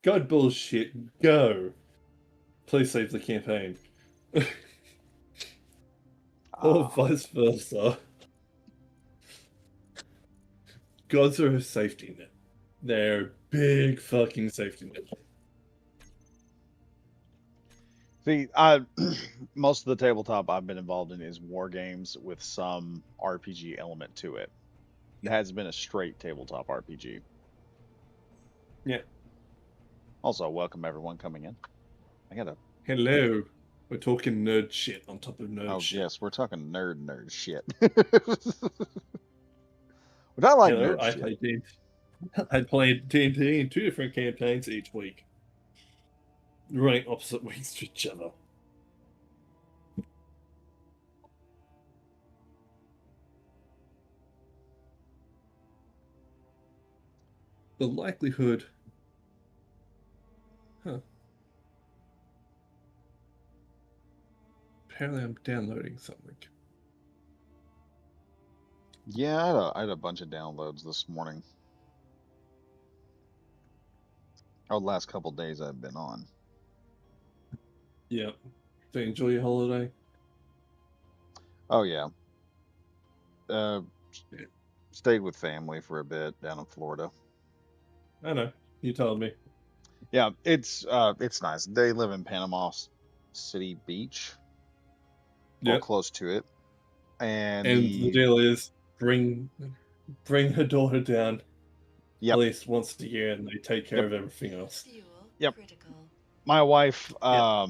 God bullshit, go. Please save the campaign. Or vice versa. Gods are a safety net. They're a big fucking safety net. See, most of the tabletop I've been involved in is war games with some RPG element to it. It has been a straight tabletop RPG. Yeah. Also, welcome everyone coming in. I gotta. Hello. We're talking nerd shit on top of nerd Oh shit. yes, we're talking nerd shit. But I like Hello, nerd I shit. play D. I played D&D in 2 different campaigns each week, running opposite wings to each other. The likelihood, huh? Apparently, I'm downloading something. Yeah, I had a bunch of downloads this morning. Oh, the last couple days I've been on. Yeah. So enjoy your holiday. Oh yeah. Uh, Yeah. stayed with family for a bit down in Florida. I know. You told me. Yeah, it's nice. They live in Panama City Beach, or Yep. close to it, and And the the deal is bring her daughter down at yep, least once a year, and they take care yep, of everything else. Fuel yep. critical. My wife, Yep.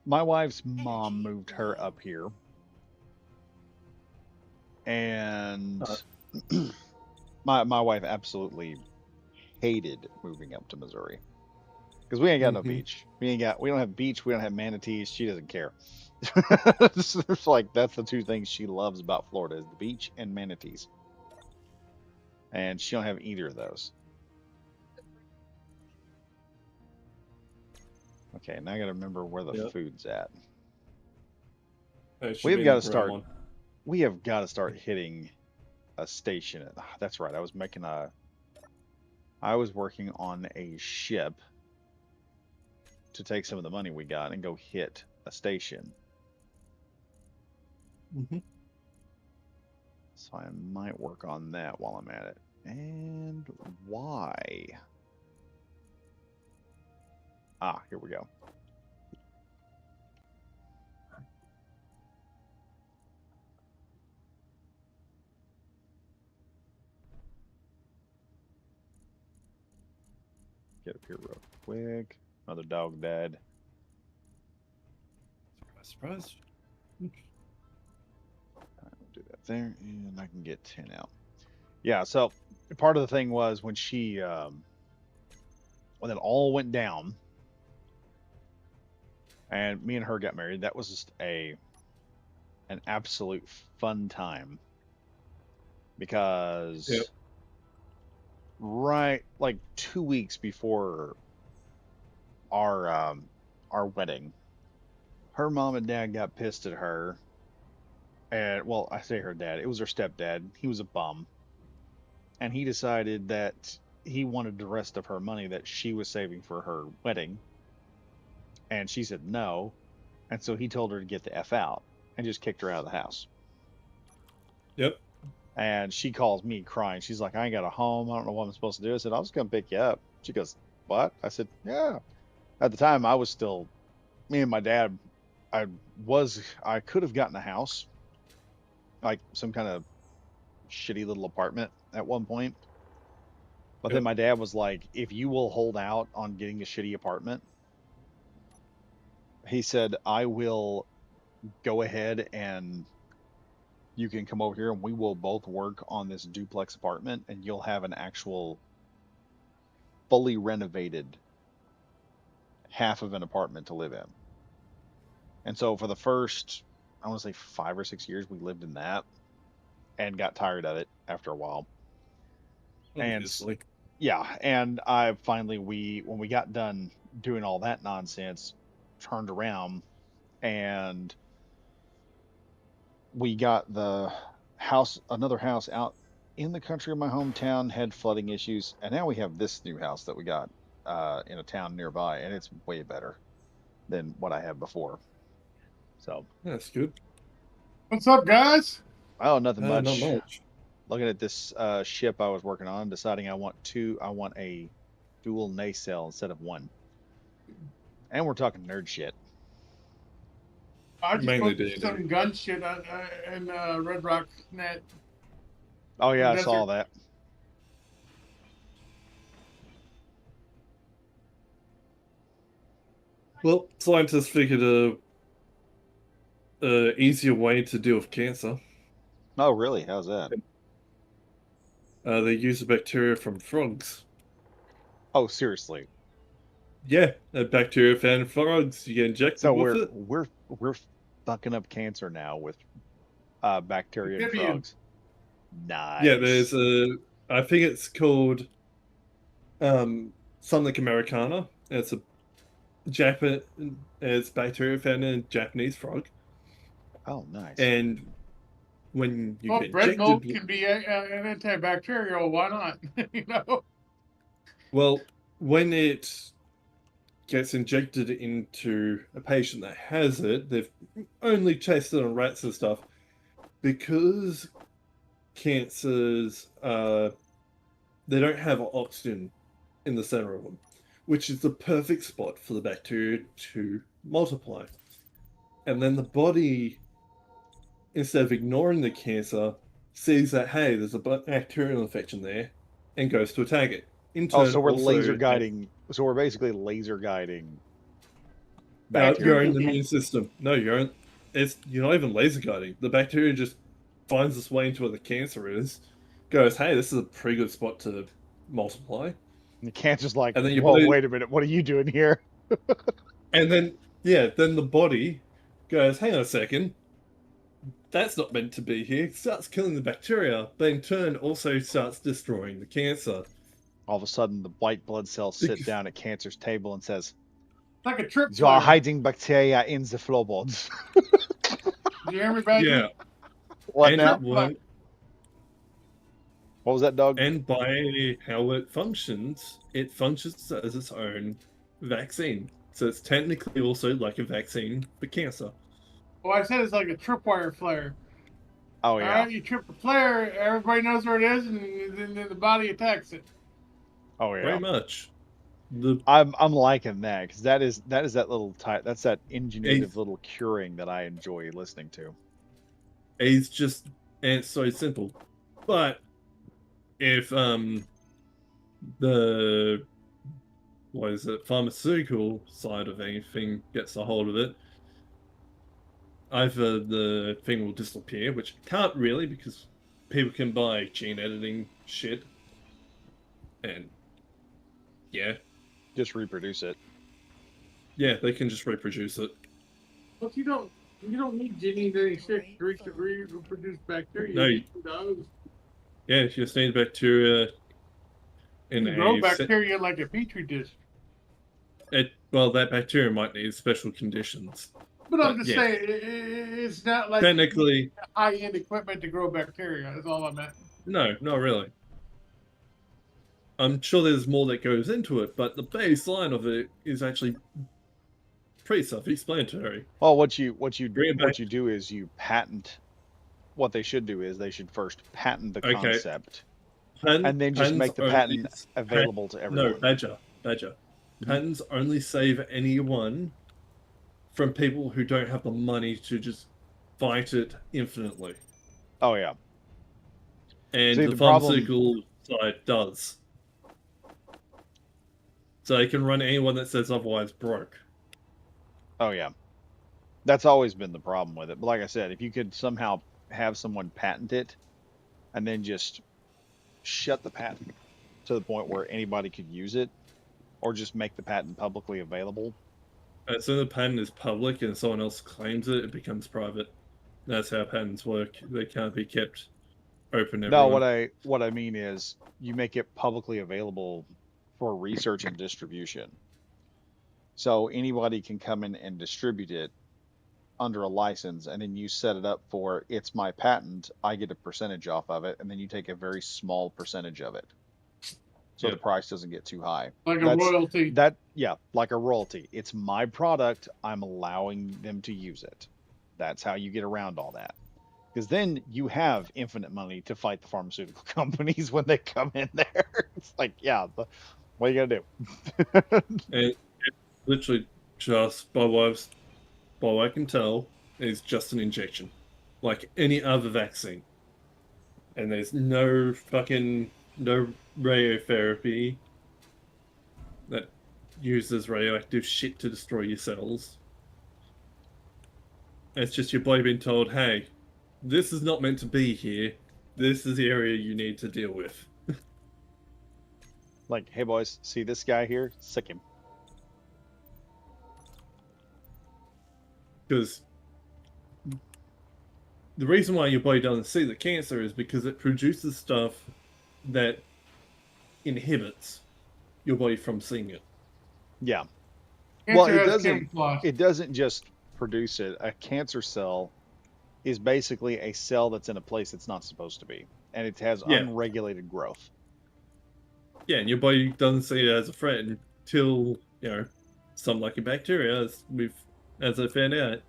my wife's mom Energy moved her low. up here, and Uh, my wife absolutely hated moving up to Missouri because we ain't got no mhm. beach. We don't have beach. We don't have manatees. She doesn't care. It's like that's the two things she loves about Florida is the beach and manatees, and she don't have either of those. Okay, now I got to remember where the Yep. food's at. It should be We've in got the to brown start. one. We have got to start hitting a station. That's right. I was working on a ship to take some of the money we got and go hit a station. Hmm. So I might work on that while I'm at it. And why? Ah, here we go. Get up here real quick. Another dog died. Surprise. I'll do that there, and I can get 10 out. Yeah, so part of the thing was when when it all went down, and me and her got married. That was just an absolute fun time Yep. because right like 2 weeks before our our wedding, her mom and dad got pissed at her. And well, I say her dad, it was her stepdad. He was a bum, and he decided that he wanted the rest of her money that she was saving for her wedding, and she said no, and so he told her to get the f out and just kicked her out of the house. Yep. And she calls me crying. She's like, I ain't got a home. I don't know what I'm supposed to do. I said, I was going to pick you up. She goes, what? I said, yeah. At the time, I was still, me and my dad, I could have gotten a house, like some kind of shitty little apartment at one point. But then Yep. my dad was like, if you will hold out on getting a shitty apartment, he said, I will go ahead and you can come over here and we will both work on this duplex apartment and you'll have an actual fully renovated half of an apartment to live in. And so for the first, I want to say 5 or 6 years, we lived in that and got tired of it after a while. And Obviously. yeah, and I finally when we got done doing all that nonsense, turned around and we got the house, another house out in the country of my hometown had flooding issues, and now we have this new house that we got in a town nearby, and it's way better than what I had before. So, That's good. What's up, guys? oh, nothing Not much. much. Looking at this ship I was working on, deciding I want a dual nacelle instead of one. And we're talking nerd shit. I just Mainly put D&D. some gun shit on in Red Rock Net. Oh yeah, I Desert. saw that. Well, scientists figured a easier way to deal with cancer. Oh really? How's that? They use the bacteria from frogs. Oh seriously? Yeah, a bacteria found in frogs. You get injected So with it. we're fucking up cancer now with bacteria and Amphibian. frogs. Nice. Yeah, there's I think it's called something Americana. It's a it's bacteria found in a Japanese frog, Oh nice. and when you Well, get bread milk injected, can be an antibacterial. Why not? You know. well, when it gets injected into a patient that has it, they've only tested on rats and stuff because cancers they don't have oxygen in the center of them, which is the perfect spot for the bacteria to multiply. And then the body, instead of ignoring the cancer, sees that, hey, there's a bacterial infection there, and goes to attack it. In turn, Oh, so we're also, laser guiding. So we're basically laser guiding your bacteria. own immune system. No, you're not even laser guiding. The bacteria just finds its way into where the cancer is, goes, hey, this is a pretty good spot to multiply. And the cancer's like, And then your whoa, body- wait a minute, what are you doing here? And then, yeah, then the body goes, hang on a second, that's not meant to be here. It starts killing the bacteria, but in turn also starts destroying the cancer. All of a sudden, the white blood cells sit Because- down at cancer's table and says, Like a trip. "You are flare. hiding bacteria in the floorboards." Did you hear me, Baggy? Yeah, What and now? it won't. What was that, dog? And by how it functions as its own vaccine. So it's technically also like a vaccine for cancer. Well, I said it's like a tripwire flare. Oh All yeah. right, you trip a flare, everybody knows where it is, and then the body attacks it. Oh yeah. Very much. The I'm liking that because that is that little that's that ingenuitive Eighth. little curing that I enjoy listening to. It's just, and it's so simple. But if the pharmaceutical side of anything gets a hold of it, either the thing will disappear, which it can't really because people can buy gene editing shit, and yeah, Just reproduce it. they can just reproduce it. But you don't need gene editing shit to reproduce bacteria. No, You need those. Yeah, you just need bacteria in You grow a bacteria like a petri dish. well, that bacteria might need special conditions. But I'm But, just yeah. saying, it's not like Technically, high-end equipment to grow bacteria. That's all I meant. no, not really. I'm sure there's more that goes into it, but the baseline of it is actually pretty self-explanatory. Well, what you Bring it back. do is you patent. What they should do is they should first patent the Okay. concept and then just make the patent available to everyone. No, Badger. Patents only save anyone from people who don't have the money to just fight it infinitely. Oh yeah. And See, the the problem- pharmaceutical side does. So they can run anyone that says otherwise broke. Oh yeah. That's always been the problem with it. But like I said, if you could somehow have someone patent it and then just shut the patent to the point where anybody could use it or just make the patent publicly available. As soon as the patent is public and someone else claims it, it becomes private. That's how patents work. They can't be kept open. No, what I mean is you make it publicly available for research and distribution. So anybody can come in and distribute it under a license, and then you set it up for it's my patent, I get a percentage off of it, and then you take a very small percentage of it, so the Yep. price doesn't get too high. Like a That's royalty. yeah, like a royalty. It's my product. I'm allowing them to use it. That's how you get around all that. Because then you have infinite money to fight the pharmaceutical companies when they come in there. It's like, yeah, what are you gonna do? And it's literally just, by what I can tell, is just an injection, like any other vaccine. And there's no radiotherapy that uses radioactive shit to destroy your cells. It's just your body being told, hey, this is not meant to be here. This is the area you need to deal with. Like, hey boys, see this guy here? Sick him. Because the reason why your body doesn't see the cancer is because it produces stuff that inhibits your body from seeing it. Yeah. Cancer Well, it has doesn't. camouflage. It doesn't just produce it. A cancer cell is basically a cell that's in a place it's not supposed to be, and it has Yeah. unregulated growth. Yeah, and your body doesn't see it as a threat until, something like a bacteria, as I found out,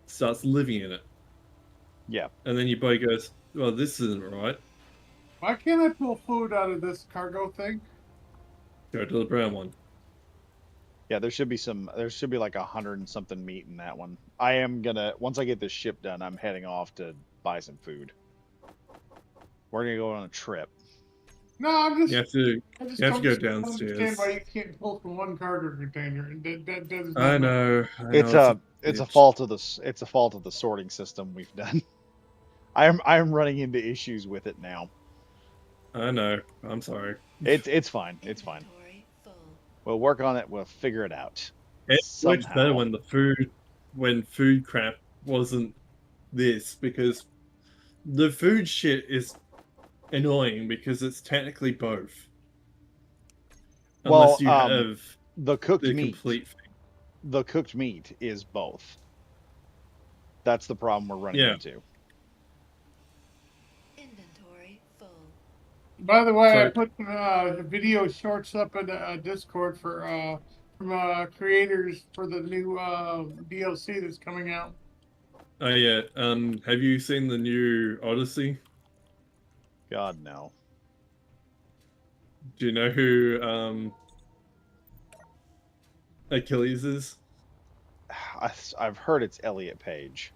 starts living in it. Yeah. And then your body goes, well, this isn't right. Why can't I pull food out of this cargo thing? Go to the brown one. Yeah, there should be like 100 and something meat in that one. I am gonna, once I get this ship done, I'm heading off to buy some food. We're gonna go on a trip. No, I'm just. You have to I just you have to don't go understand downstairs. why you can't pull from one cargo container. And that does not I make- know. It's a fault of the sorting system we've done. I'm running into issues with it now. I know. I'm sorry. It's fine. It's fine. Inventory full. We'll work on it. We'll figure it out. It works Somehow. better when food crap wasn't this, because the food shit is annoying because it's technically both. Well, Unless you have The cooked the meat. complete thing. The cooked meat is both. That's the problem we're running Yeah. into. Inventory full. By the way, I So- put video shorts up in Discord for from creators for the new DLC that's coming out. Oh yeah. Have you seen the new Odyssey? God no. Do you know who Achilles is? I've heard it's Elliot Page.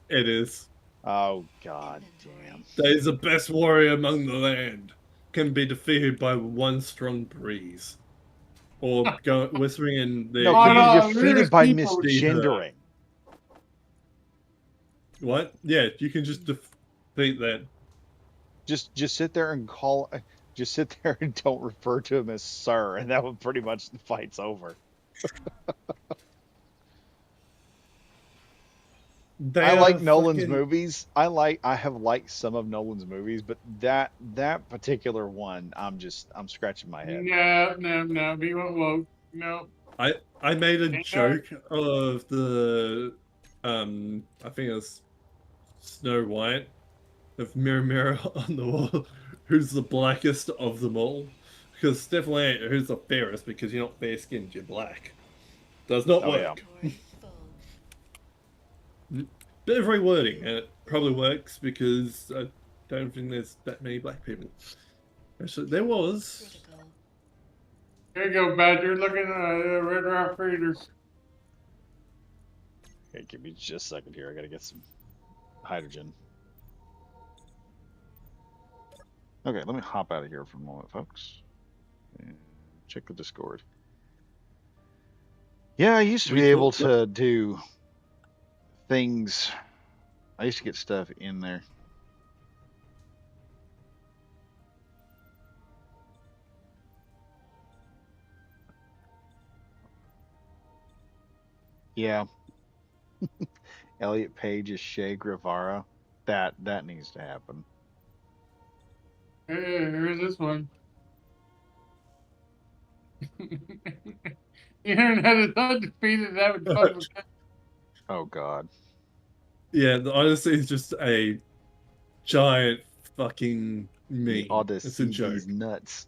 It is. Oh God damn. Inventory. That is the best warrior among the land. Can be defeated by one strong breeze. Or go whispering in their No, Oh, can no, be there's defeated by people- misgendering. What? Yeah, you can just defeat that. Just sit there and just sit there and don't refer to him as sir, and that would pretty much the fight's over. They I are like Nolan's fucking- movies. I have liked some of Nolan's movies, but that particular one, I'm scratching my head. No. Be woke. No. I made a They are- joke of the I think it was Snow White, of Mirror Mirror on the Wall, who's the blackest of them all. Because definitely ain't who's the fairest, because you're not fair skinned, you're black. Does not Oh, work. yeah. Inventory full. Bit of rewording, and it probably works because I don't think there's that many black people. Actually, there was. Critical. Here you go, Badger. Looking at Red Rock Raiders. Okay, give me just a second here. I gotta get some hydrogen. Okay, let me hop out of here for a moment, folks. And check the Discord. Yeah, I used to We be able talked to do things. I used to get stuff in there. Yeah. Elliot Page is Che Guevara. That needs to happen. Hey, here's this one. The internet is undefeated. Having fun with that. Oh God. Yeah, the Odyssey is just a giant fucking The meme. It's a Odyssey, joke. these nuts.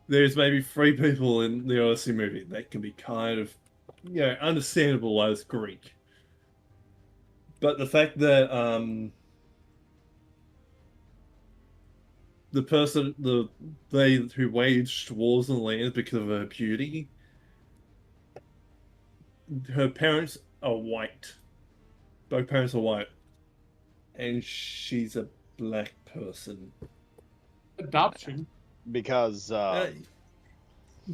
There's maybe 3 people in the Odyssey movie that can be kind of, understandable as Greek. But the fact that they who waged wars on land because of her beauty, her parents are white. Both parents are white, and she's a black person. Adoption. Because because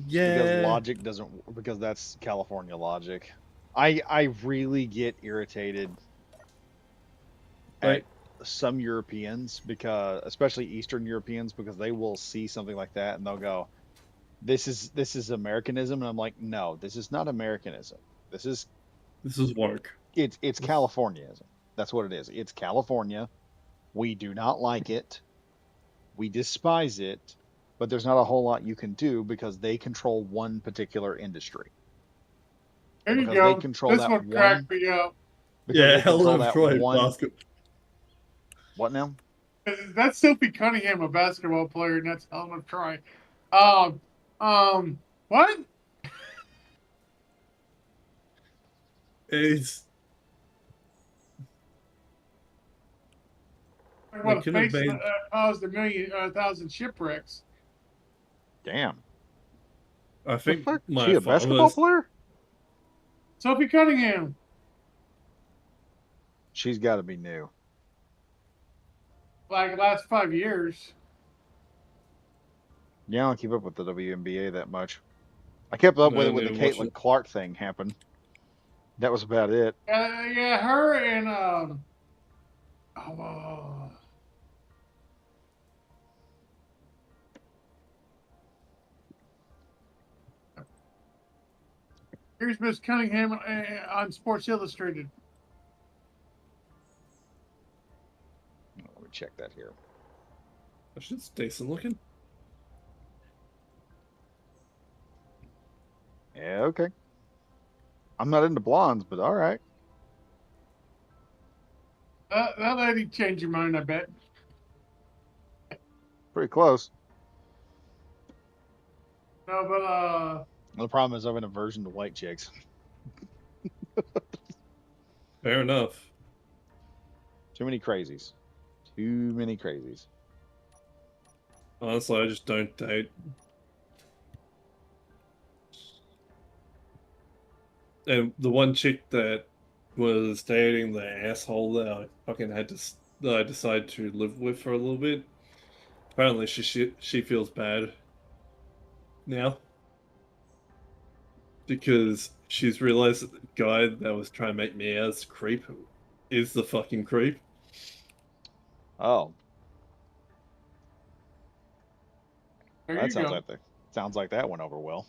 Yeah, logic doesn't, because that's California logic. I really get irritated at like some Europeans, because especially Eastern Europeans, because they will see something like that and they'll go, this is Americanism, and I'm like, no, this is not Americanism. This is this is woke. it's Californianism. That's what it is. It's California. We do not like it. We despise it, but there's not a whole lot you can do because they control one particular industry. There you Because they go. control This that one one, cracked me up. because Yeah, they control Helen of that Troy one. basket. What now? That's Sophie Cunningham, a basketball player, and that's Helen of Troy. Um, what? It's they What a could have face made. caused 1,000 shipwrecks. Damn. I The think fuck? She my a basketball father's. player? Sophie Cunningham. She's got to be new. Like last 5 years. Yeah, I don't keep up with the WNBA that much. I kept up I with it don't when the even watch Caitlin it. Clark thing happened. That was about it. Yeah, her and oh, here's Miss Cunningham on Sports Illustrated. Let me check that here. She's decent looking. Yeah, okay. I'm not into blondes, but all right. That lady changed your mind, I bet. Pretty close. No, but The problem is I have an aversion to white chicks. Fair enough. Too many crazies. Too many crazies. Honestly, I just don't date. And the one chick that was dating the asshole that I fucking that I decided to live with for a little bit. Apparently, she feels bad now because she's realized that the guy that was trying to make me out as a creep is the fucking creep. Oh, there that you go. sounds like that went over well.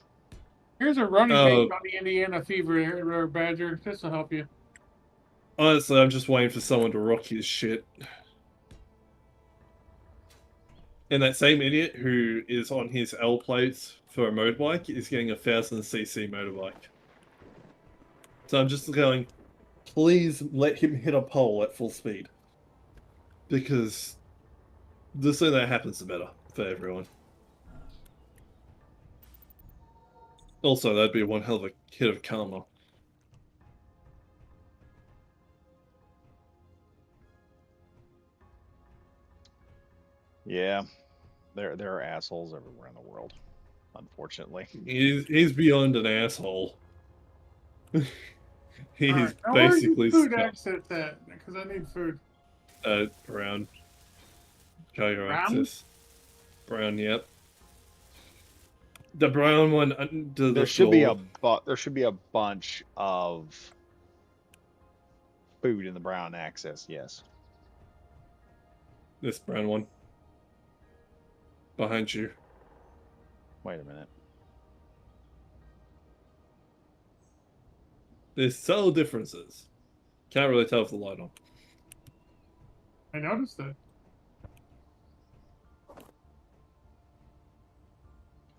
Here's a running Oh, mate on the Indiana Fever Badger. This will help you. honestly, I'm just waiting for someone to rock his shit. And that same idiot who is on his L plates for a motorbike is getting a 1000cc motorbike. So I'm just going, please let him hit a pole at full speed. Because the sooner that happens, the better for everyone. Also, that'd be one hell of a hit of karma. Yeah, there are assholes everywhere in the world, unfortunately. He's beyond an asshole. All He's right. Now, where's your basically food scum. access at? Because I need food. Brown. Cargo Brown? access. Brown, yep. The brown one under the There should be floor. there should be a bunch of food in the brown access. Yes. This brown one. Behind you. Wait a minute. There's subtle differences. Can't really tell if the light on. I noticed that.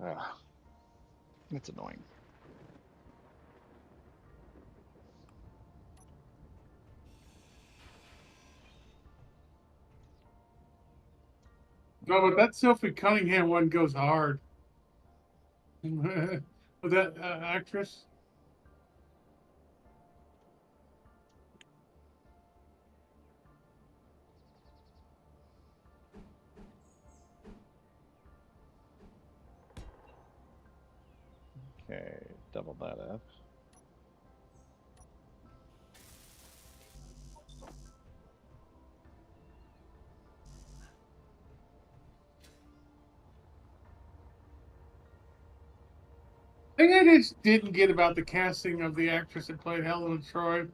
Ah, that's annoying. No, but that Sophie Cunningham one goes hard. With that actress. Okay, double that up. Thing I just didn't get about the casting of the actress that played Helen Troy.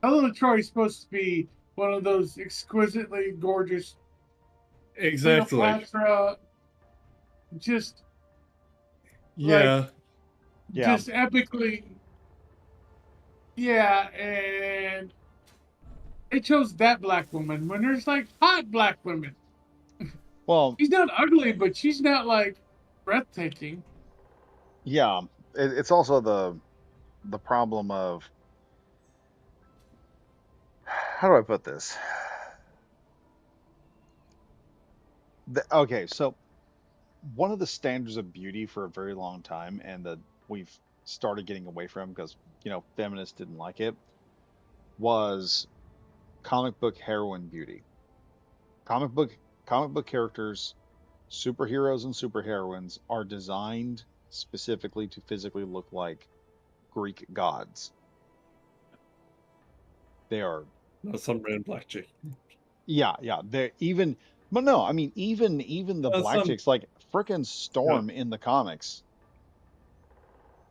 Helen Troy is supposed to be one of those exquisitely gorgeous Exactly. Cleopatra, just like Yeah. Yeah. just epically. Yeah, and they chose that black woman when there's like hot black women. Well, She's not ugly, but she's not like breathtaking. yeah. It's also the problem of, how do I put this? Okay, so one of the standards of beauty for a very long time, and that we've started getting away from because feminists didn't like it, was comic book heroine beauty. Comic book comic book characters, superheroes and superheroines, are designed specifically to physically look like Greek gods. They are, Not some random black chick. yeah. They're even, but no, I mean even the black Some. chicks, like frickin' Yeah. Storm in the comics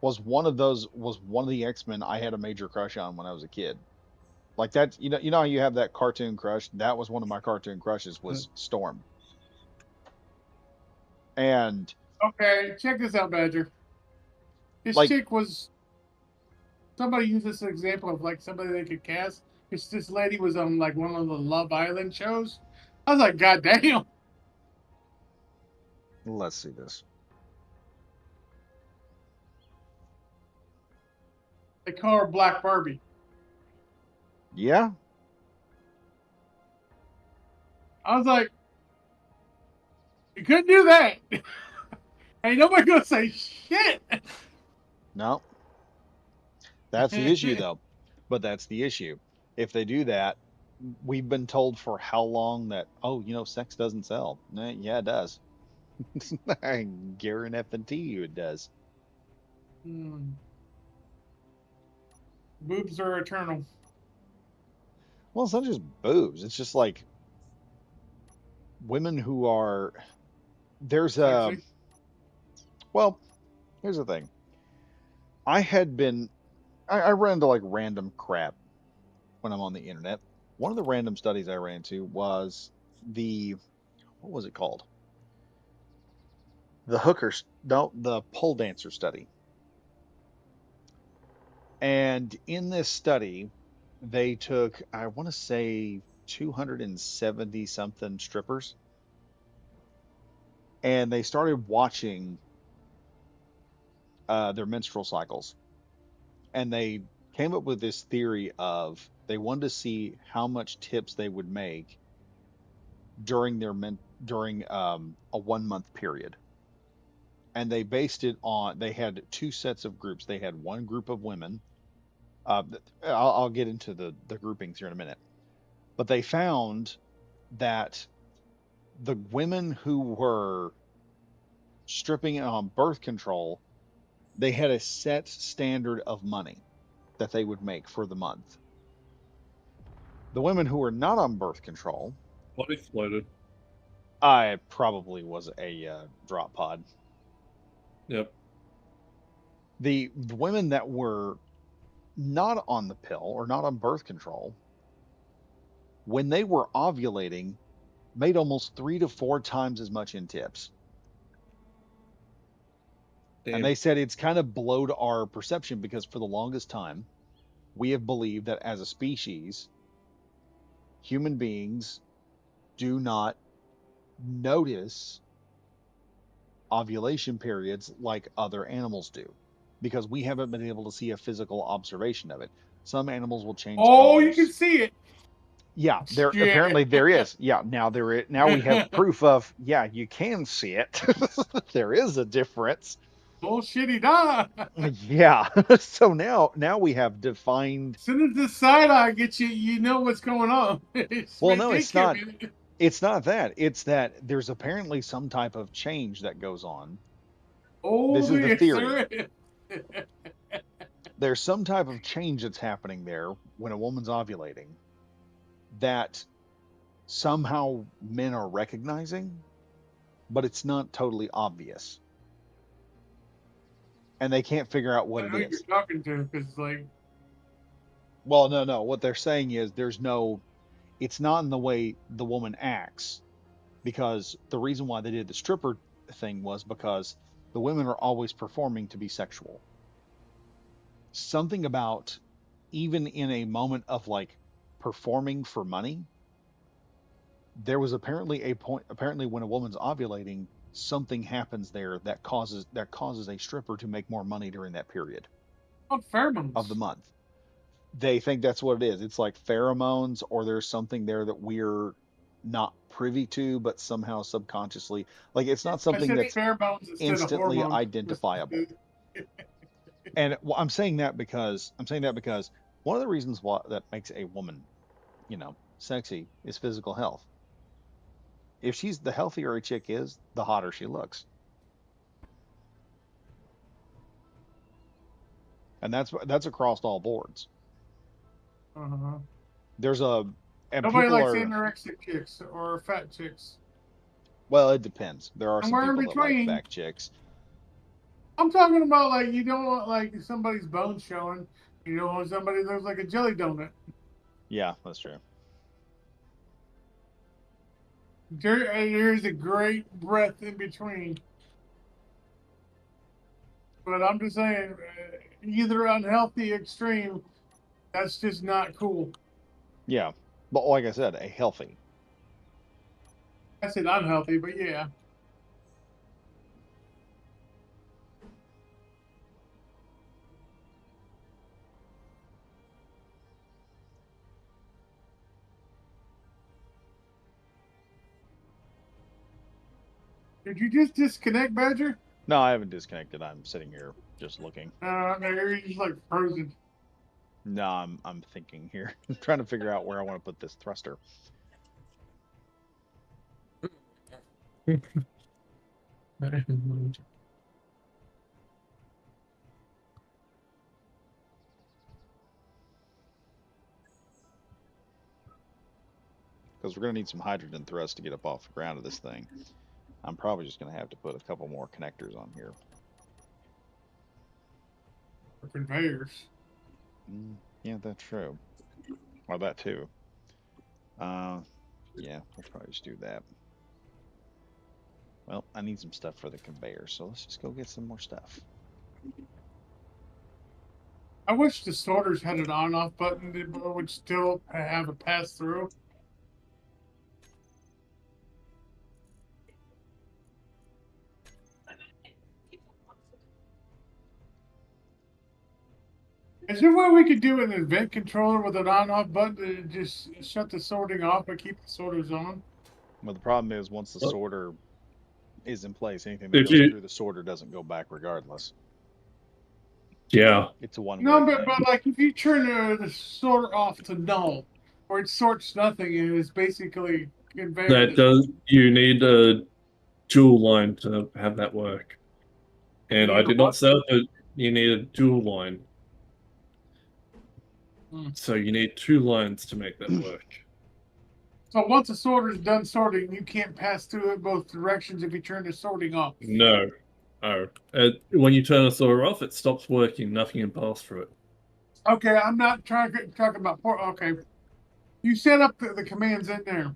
was one of the X-Men I had a major crush on when I was a kid. Like that, you know how you have that cartoon crush? That was one of my cartoon crushes, was Storm. And Okay, check this out, Badger. This like, chick was somebody used this example of like somebody they could cast. This lady was on like one of the Love Island shows. I was like, God damn. let's see this. They call her Black Barbie. Yeah, I was like, you couldn't do that. Ain't nobody gonna say shit. no, that's the issue though. But that's the issue. If they do that, we've been told for how long that, oh, sex doesn't sell. Yeah, it does. I guarantee you it does. Hmm. Boobs are eternal. Well, it's not just boobs. It's just like women who are, there's a, Sexy. well, here's the thing. I had been, I ran into like random crap when I'm on the internet. One of the random studies I ran into was the, what was it called? The hookers, no, the pole dancer study. And in this study, they took, I want to say, 270 something strippers, and they started watching their menstrual cycles. And they came up with this theory of, they wanted to see how much tips they would make during during a 1 month period. And they based it on, they had two sets of groups. They had one group of women. I'll get into the groupings here in a minute. But they found that the women who were stripping on birth control, they had a set standard of money that they would make for the month. The women who were not on birth control, What exploded? I probably was a drop pod. Yep. The women that were not on the pill or not on birth control, when they were ovulating, made almost 3 to 4 times as much in tips. And Damn. they said it's kind of blowed our perception because for the longest time, we have believed that as a species, human beings do not notice ovulation periods like other animals do because we haven't been able to see a physical observation of it. Some animals will change Oh, you can colors. see it. Yeah, there Yeah. apparently there is. Yeah, now there is. Now we have proof of. Yeah, you can see it. There is a difference. Bullshitty da. Yeah. So now we have defined. As soon as the side eye gets you, you know what's going on. It's Well, may no, take it's you a not. minute. It's not that. It's that there's apparently some type of change that goes on. Oh, This is the yes, theory. there is. There's some type of change that's happening there when a woman's ovulating that somehow men are recognizing, but it's not totally obvious. And they can't figure out what I it know you're is. talking to because, like, Well, no. What they're saying is it's not in the way the woman acts, because the reason why they did the stripper thing was because the women are always performing to be sexual. Something about, even in a moment of like performing for money, there was apparently a point, apparently when a woman's ovulating, something happens there that causes a stripper to make more money during that period on of the pheromones. month. They think that's what it is. It's like pheromones, or there's something there that we're not privy to, but somehow subconsciously, like it's not I something said that's pheromones instead of instantly hormones. identifiable. And I'm saying that because one of the reasons why that makes a woman, sexy is physical health. If she's the healthier a chick is, the hotter she looks. And that's across all boards. Uh-huh. There's a and Nobody people likes are anorexic chicks or fat chicks. well, it depends. There are some Somewhere in people that like between. fat chicks. I'm talking about like you don't want like somebody's bones showing. You don't want somebody that looks like a jelly donut. Yeah, that's true. There's a great breadth in between. But I'm just saying, either unhealthy extreme, that's just not cool. Yeah. But like I said, a healthy. I said unhealthy, but yeah. Did you just disconnect, Badger? No, I haven't disconnected. I'm sitting here just looking. No, you're just like frozen. No, I'm thinking here. I'm trying to figure out where I want to put this thruster. Because we're going to need some hydrogen thrust to get up off the ground of this thing. I'm probably just going to have to put a couple more connectors on here. Conveyors. Yeah, that's true. Well, that too. Yeah, we'll probably just do that. Well, I need some stuff for the conveyor, so let's just go get some more stuff. I wish the sorters had an on-off button that would still have a pass-through. Is there a way we could do an event controller with an on-off button to just shut the sorting off but keep the sorters on? Well, the problem is once the Well, sorter is in place, anything that If goes you, through the sorter doesn't go back regardless. yeah, It's a one-way No, thing. but like if you turn the sorter off to null, or it sorts nothing and it's basically conveyor. that does. You need a dual line to have that work. And You I need a did not what? say that you need a dual line. Hmm. So you need two lines to make that work. So once the sorter is done sorting, you can't pass through it both directions if you turn the sorting off. No. Oh. When you turn a sorter off, it stops working. Nothing can pass through it. Okay, I'm not trying to talk about port. Okay, you set up the commands in there,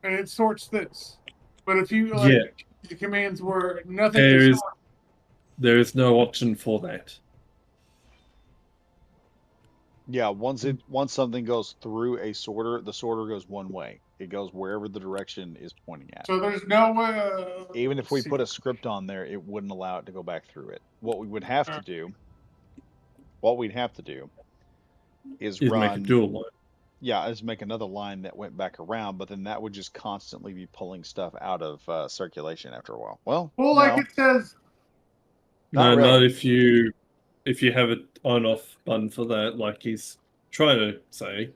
and it sorts this. But if you like Yeah. the commands where nothing There to is sort, there is no option for that. Yeah, once something goes through a sorter, the sorter goes one way. It goes wherever the direction is pointing at. so there's no Even if we let's see. put a script on there, it wouldn't allow it to go back through it. What we'd have to do is Is make a run dual line. Yeah, is make another line that went back around, but then that would just constantly be pulling stuff out of circulation after a while. Well, Well, like no, it says, not No, not really. if you have an on-off button for that, like he's trying to say.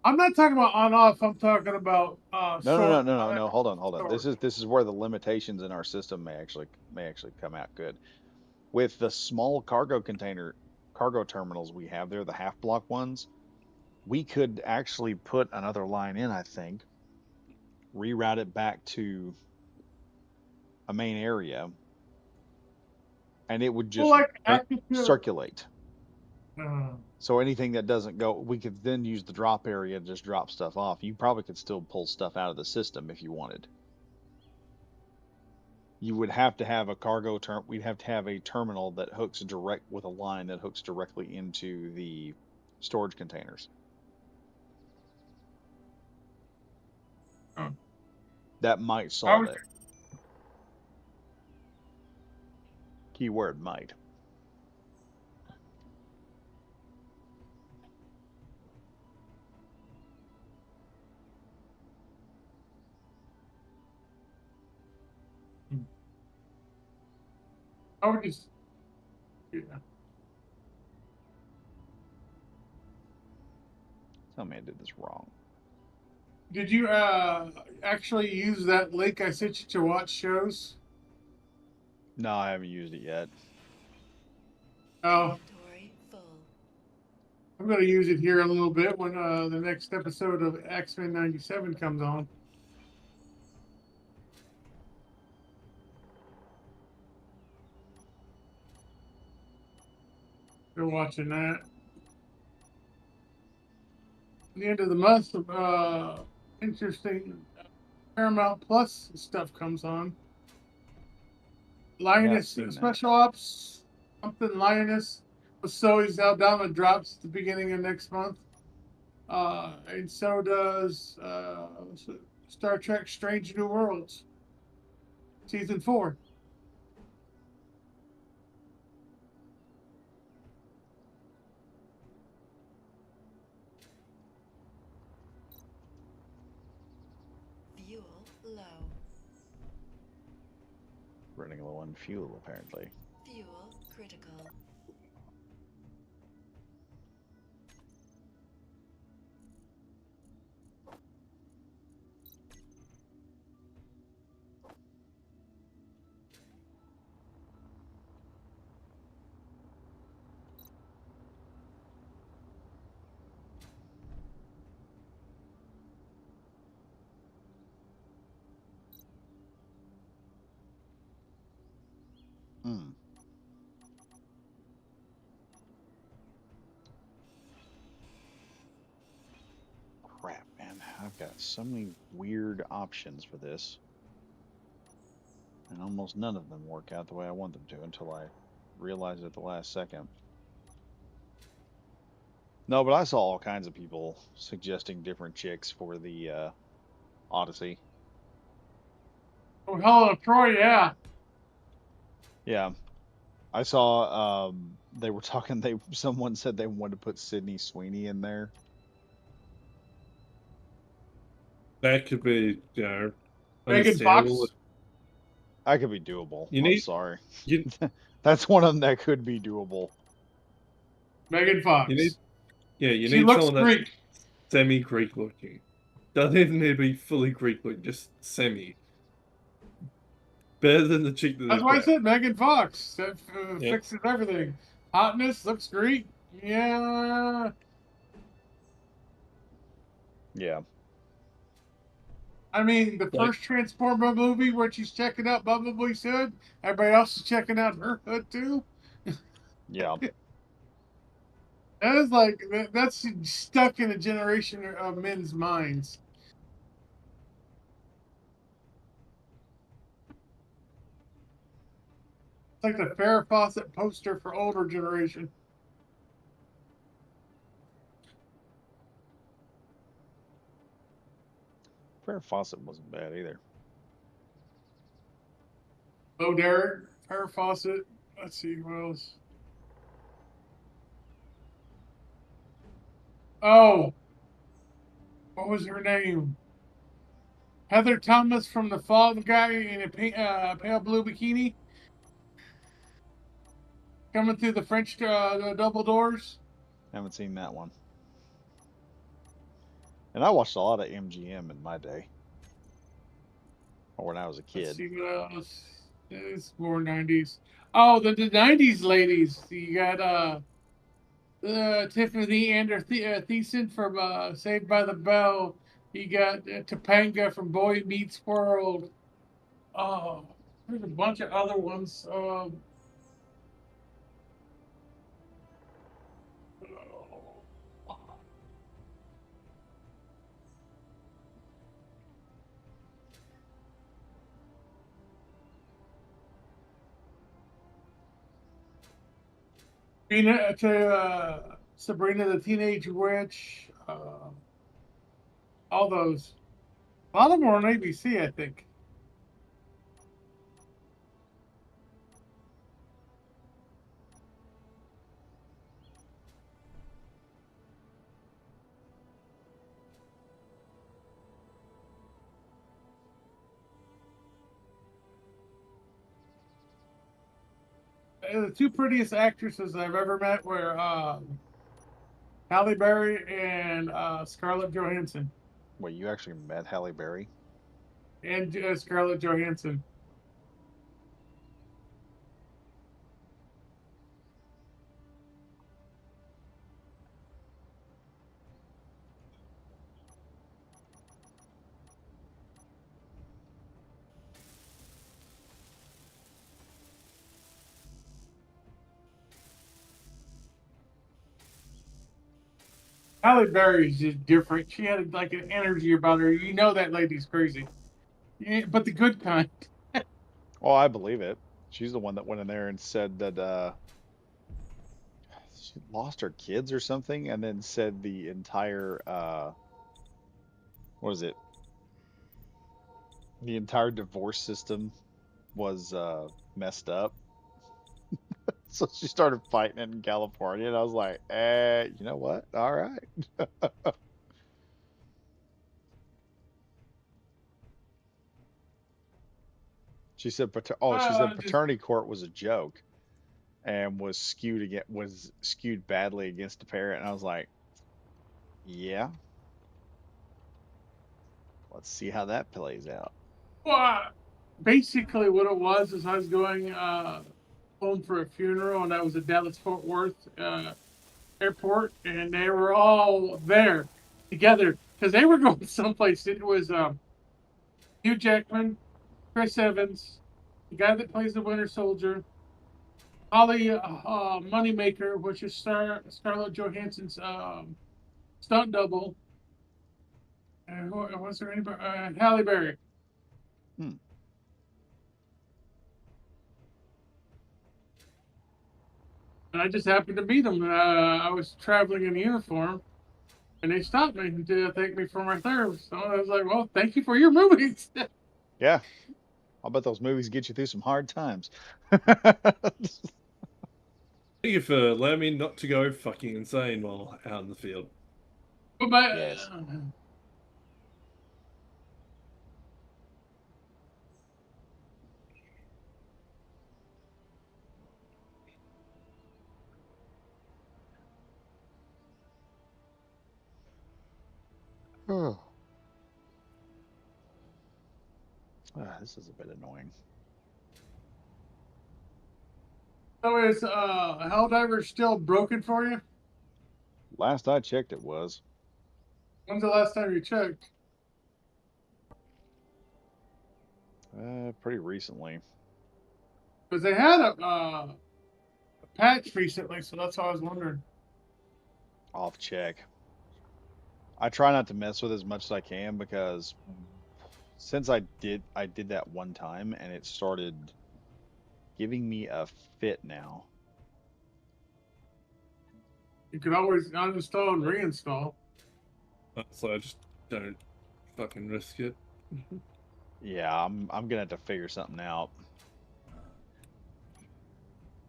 I'm not talking about on off. I'm talking about No, no, no, sort. no, no, no. Hold on, hold on. Storage. This is where the limitations in our system may actually come out good. With the small cargo terminals we have there, the half block ones, we could actually put another line in, I think, reroute it back to a main area, and it would Well, just like Uh, active. circulate. Uh, So anything that doesn't go, we could then use the drop area to just drop stuff off. You probably could still pull stuff out of the system if you wanted. You would have to have a we'd have to have a terminal that hooks direct with a line that hooks directly into the storage containers. oh, That might I solve was, it. Keyword might. I would just. Yeah. Tell me I did this wrong. Did you actually use that link I sent you to watch shows? No, I haven't used it yet. Oh, Inventory full. I'm going to use it here in a little bit when the next episode of X-Men '97 comes on. They're watching that. The end of the month, interesting Paramount Plus stuff comes on. Yeah, I've Lioness seen that. Special Ops, something Lioness with Zoe Saldana drops at the beginning of next month. And so does Star Trek Strange New Worlds, Season 4. Fuel low. Running low on fuel, apparently. Fuel critical. Hmm. Crap, man. I've got so many weird options for this. And almost none of them work out the way I want them to until I realize it at the last second. No, but I saw all kinds of people suggesting different chicks for the Odyssey. Oh, Helen of Troy, yeah. Yeah. I saw they were talking someone said they wanted to put Sydney Sweeney in there. That could be, Megan understandable. Fox. That could be doable. You I'm need sorry. you That's one of them that could be doable. Megan Fox. you need you She need looks someone that's Greek. semi-Greek looking. Doesn't even need to be fully Greek looking, just semi. Better than the chick that That's they why I put. said Megan Fox. That Yeah. fixes everything. Hotness, looks great. Yeah. Yeah. I mean, the Like- first Transformer movie where she's checking out Bumblebee's hood, everybody else is checking out her hood too. Yeah. That is like that's stuck in a generation of men's minds. It's like the Farrah Fawcett poster for older generation. Farrah Fawcett wasn't bad either. Bo Derek, Farrah Fawcett. Let's see what else. Oh, What was her name? Heather Thomas from the Fall Guy in a pale blue bikini coming through the French the double doors. Haven't seen that one. And I watched a lot of MGM in my day, or when I was a Let's kid. see what else. It's more 90s. Oh, the 90s ladies. You got Tiffany Andrew Thiessen from Saved by the Bell. You got Topanga from Boy Meets World. Oh, there's a bunch of other ones. Sabrina the Teenage Witch. All those. A lot of them are on ABC, I think. The two prettiest actresses I've ever met were Halle Berry and Scarlett Johansson. Wait, you actually met Halle Berry? And Scarlett Johansson. Halle Berry's just different. She had like an energy about her. You know that lady's crazy. Yeah, but the good kind. Oh, I believe it. She's the one that went in there and said that she lost her kids or something, and then said the entire what is it? The entire divorce system was messed up. So she started fighting it in California, and I was like, you know what? All right. She said, she said Just paternity court was a joke and was skewed badly against the parent. And I was like, yeah, let's see how that plays out. well, basically what it was is I was going home for a funeral, and I was at Dallas Fort Worth airport, and they were all there together because they were going someplace. It was Hugh Jackman, Chris Evans, the guy that plays the Winter Soldier, Holly Moneymaker, which is Scarlett Johansson's stunt double, and was there anybody? Halle Berry. Hmm. And I just happened to meet them. I was traveling in uniform, and they stopped me to thank me for my service. So I was like, "Well, thank you for your movies." Yeah, I'll bet those movies get you through some hard times. Thank you for allowing me not to go fucking insane while out in the field. But my, Yes. This is a bit annoying. so is Helldiver still broken for you? Last I checked, it was. When's the last time you checked? Pretty recently. Because they had a patch recently, so that's why I was wondering. Off check. I try not to mess with as much as I can because since I did that one time and it started giving me a fit now. You could always uninstall and reinstall. So I just don't fucking risk it. Yeah, I'm gonna have to figure something out.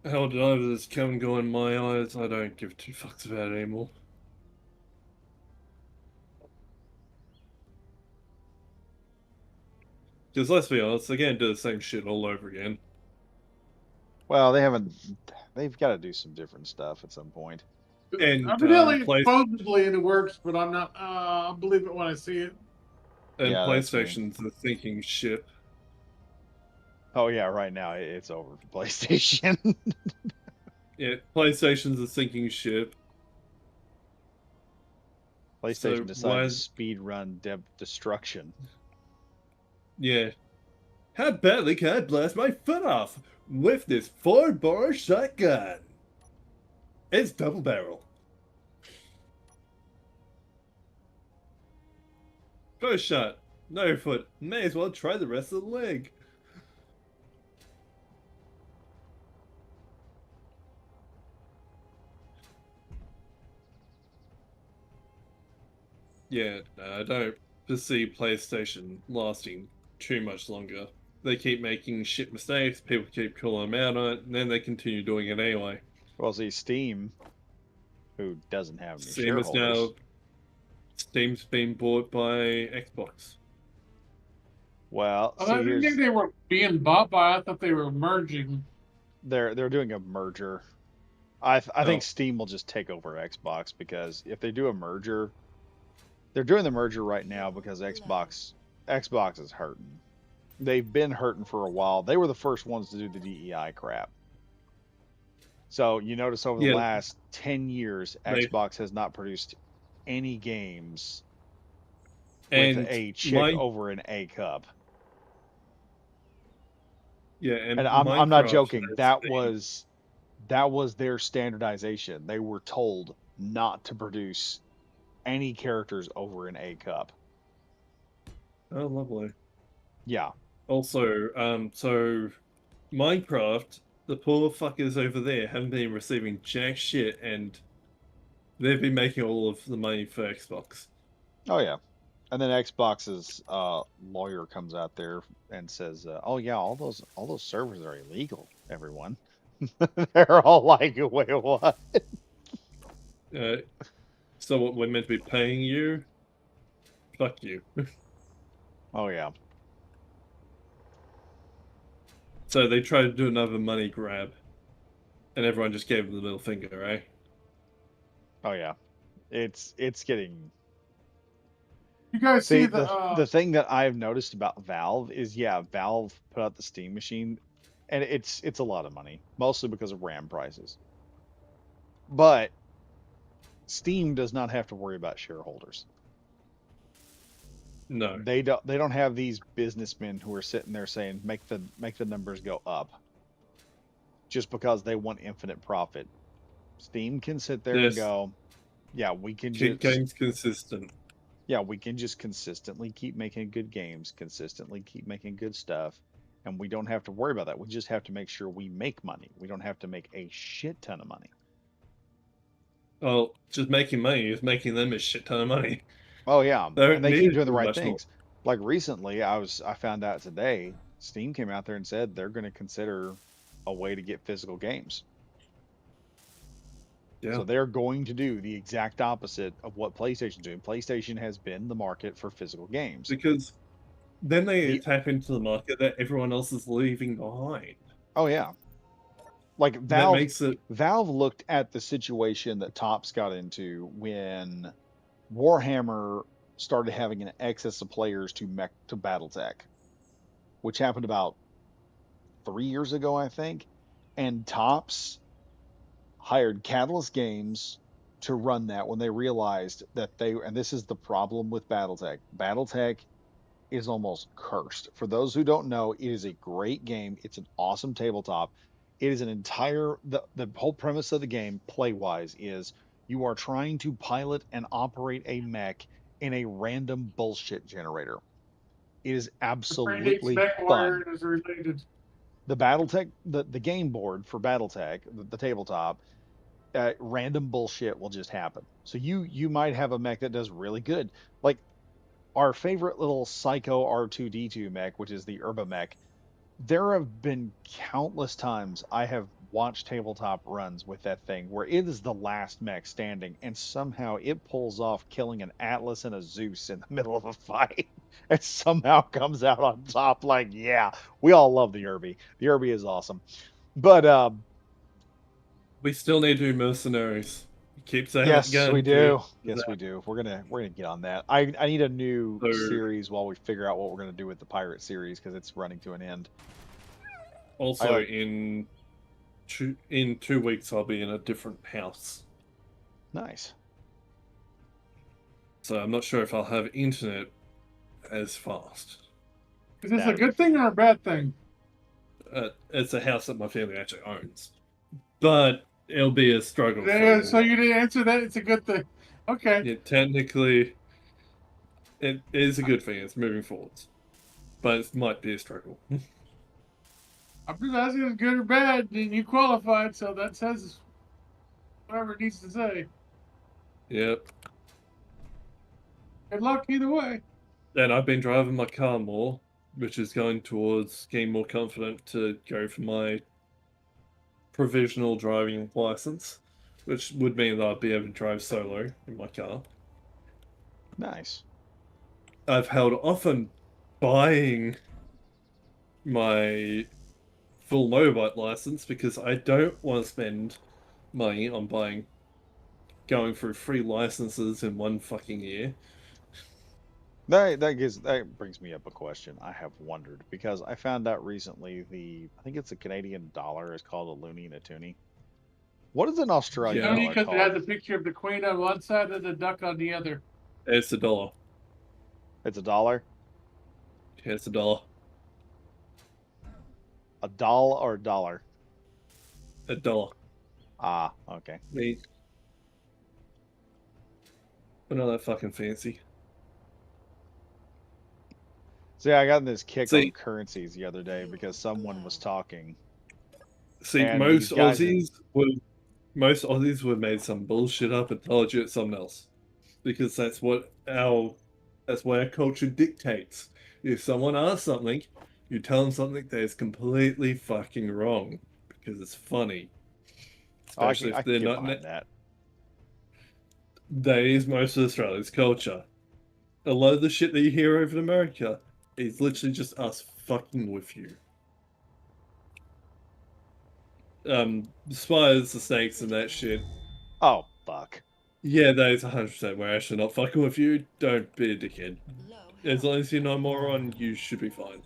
Hell, Helldivers come and go in my eyes. I don't give two fucks about it anymore. Because let's be honest, they're going to do the same shit all over again. Well, they've got to do some different stuff at some point. And Evidently, it's Play- supposedly in the works, but I'm not. I'll believe it when I see it. And Yeah, that's me. PlayStation's the thinking ship. Oh yeah, right now it's over for PlayStation. Yeah, PlayStation's the sinking ship. PlayStation So decided why- to speed run destruction. Yeah. How badly can I blast my foot off with this 4-bore shotgun? It's double barrel. First shot, no foot. May as well try the rest of the leg. Yeah, no, I don't foresee PlayStation lasting too much longer. They keep making shit mistakes, people keep calling them out on it, and then they continue doing it anyway. Well, see, Steam, who doesn't have any Steam is shareholders, now Steam's been bought by Xbox. well, I see, didn't think they were being bought by. I thought they were merging. they're doing a merger. I Oh. think Steam will just take over Xbox because if they do a merger, they're doing the merger right now because Xbox is hurting. They've been hurting for a while. They were the first ones to do the DEI crap. So you notice over the Yeah. last 10 years, They- Xbox has not produced any games And with a chick my- over an A cup. Yeah, and I'm not Minecraft joking. has That been- was their standardization. They were told not to produce any characters over an A cup. Oh, lovely. Yeah. Also, so Minecraft, the poor fuckers over there haven't been receiving jack shit, and they've been making all of the money for Xbox. Oh yeah. And then Xbox's lawyer comes out there and says, "Oh yeah, all those servers are illegal." Everyone, they're all like, "Wait, what?" So what we're meant to be paying you? Fuck you. Oh yeah. So they tried to do another money grab, and everyone just gave them the middle finger, right? Oh yeah. It's getting. You guys see See, the the thing that I've noticed about Valve is, yeah, Valve put out the Steam machine, and it's a lot of money, mostly because of RAM prices. But Steam does not have to worry about shareholders. No. They don't have these businessmen who are sitting there saying make the numbers go up just because they want infinite profit. Steam can sit there and Yes. go, yeah, we can Keep just games consistent. yeah, we can just consistently keep making good games, consistently keep making good stuff, and we don't have to worry about that. We just have to make sure we make money. We don't have to make a shit ton of money. Well, just making money is making them a shit ton of money. Oh yeah, They don't and they need keep it doing the too right much more. things. Like recently, I found out today, Steam came out there and said they're going to consider a way to get physical games. Yeah. So they're going to do the exact opposite of what PlayStation's doing. PlayStation has been the market for physical games. Because then they The- tap into the market that everyone else is leaving behind. Oh yeah. Like That Valve makes it Valve looked at the situation that Topps got into when Warhammer started having an excess of players to BattleTech, which happened about 3 years ago, I think. And Topps hired Catalyst Games to run that when they realized that and this is the problem with BattleTech. BattleTech is almost cursed. For those who don't know, it is a great game. It's an awesome tabletop. It is the whole premise of the game, play wise, is you are trying to pilot and operate a mech in a random bullshit generator. It is absolutely fun. MechWarrior is related. The BattleTech, the game board for BattleTech, the tabletop, random bullshit will just happen. So you might have a mech that does really good, like our favorite little Psycho R2D2 mech, which is the Urba mech. There have been countless times I have watched tabletop runs with that thing where it is the last mech standing, and somehow it pulls off killing an Atlas and a Zeus in the middle of a fight. and somehow comes out on top. Like, yeah, we all love the Irby. The Irby is awesome. But We still need to do mercenaries. Keep saying that yes, we again. do. Yes, we do. We're gonna get on that. I need a new So- series while we figure out what we're gonna do with the pirate series because it's running to an end. Also, I like- in 2 weeks, I'll be in a different house. Nice. So I'm not sure if I'll have internet as fast. Is this a That'd be good thing or a bad thing? It's a house that my family actually owns. But it'll be a struggle. for Yeah, a so while. you didn't answer that. It's a good thing. Okay. Yeah, technically, it is a good thing. It's moving forwards. But it might be a struggle. I'm just asking if it's good or bad, and you qualified, so that says whatever it needs to say. Yep. Good luck either way. And I've been driving my car more, which is going towards getting more confident to go for my provisional driving license, which would mean that I'd be able to drive solo in my car. Nice. I've held off on buying my full motorbike license because I don't want to spend money on going through 3 licenses in 1 fucking year. That brings me up a question I have wondered because I found out recently I think it's a Canadian dollar is called a loonie and a toonie. What is an Australian Yeah. Only dollar because it has called? a picture of the queen on one side and the duck on the other. It's $1. It's a dollar. Yeah, it's $1. A doll or a dollar? $1. Ah, okay. Me. We're not that fucking fancy. See, I got this kick See- on currencies the other day because someone was talking. See, And most these guys Aussies would have made some bullshit up and told you it's something else, because that's what our culture dictates. If someone asks something, you tell them something that is completely fucking wrong because it's funny. Oh, Especially I if can they're get not. behind that. That is most of Australia's culture. A lot of the shit that you hear over in America is literally just us fucking with you. Spiders, the snakes, and that shit. Oh, fuck. Yeah, that is 100%. We're actually not fucking with you. Don't be a dickhead. Low As health. long as you're not a moron, you should be fine.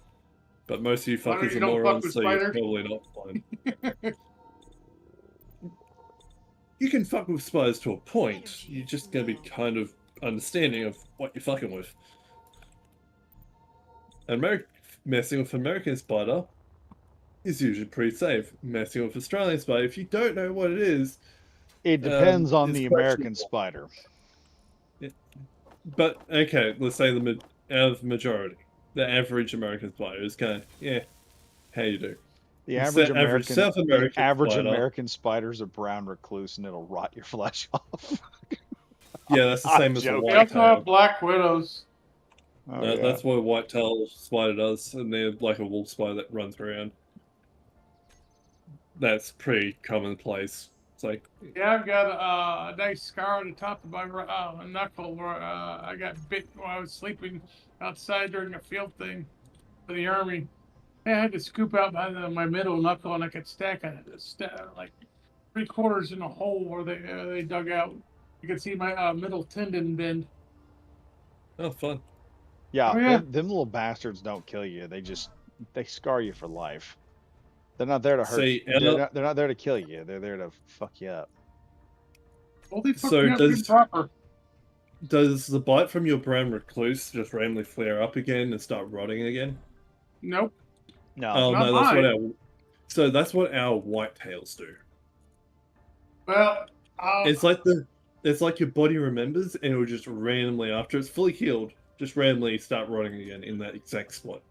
But most of you Why don't fuckers you are don't fuck morons, with so you're spiders? probably not fine. You can fuck with spiders to a point. You're just gonna be kind of understanding of what you're fucking with. Messing with American spider is usually pretty safe. Messing with Australian spider, if you don't know what it is, It depends on it's the American questionable. spider. But okay, let's say out of the majority, the average American spider is kind of how you do. The The average average American, South American the average spider- American spider's a brown recluse and it'll rot your flesh off. Yeah, that's the I'm same as the joking. We also have whitetail. black widows. Oh, That- yeah. That's what a whitetail spider does, and they're like a wolf spider that runs around. That's pretty commonplace. It's like, Yeah, I've got a nice scar on the top of my knuckle where I got bit while I was sleeping outside during a field thing for the army. I had to scoop out my middle knuckle and I could stack like 3/4 in a hole where they dug out. You can see my middle tendon bend. oh, fun. Yeah, Oh, yeah. them little bastards don't kill you. They scar you for life. They're not there to hurt See, you. They're not there to kill you. They're there to fuck you up. Well, they fucked So me up does- good proper. Does the bite from your brown recluse just randomly flare up again and start rotting again? Nope. No, Oh not no, that's what mine. so that's what our whitetails do. Well, It's like your body remembers, and it will just randomly, after it's fully healed, just randomly start rotting again in that exact spot.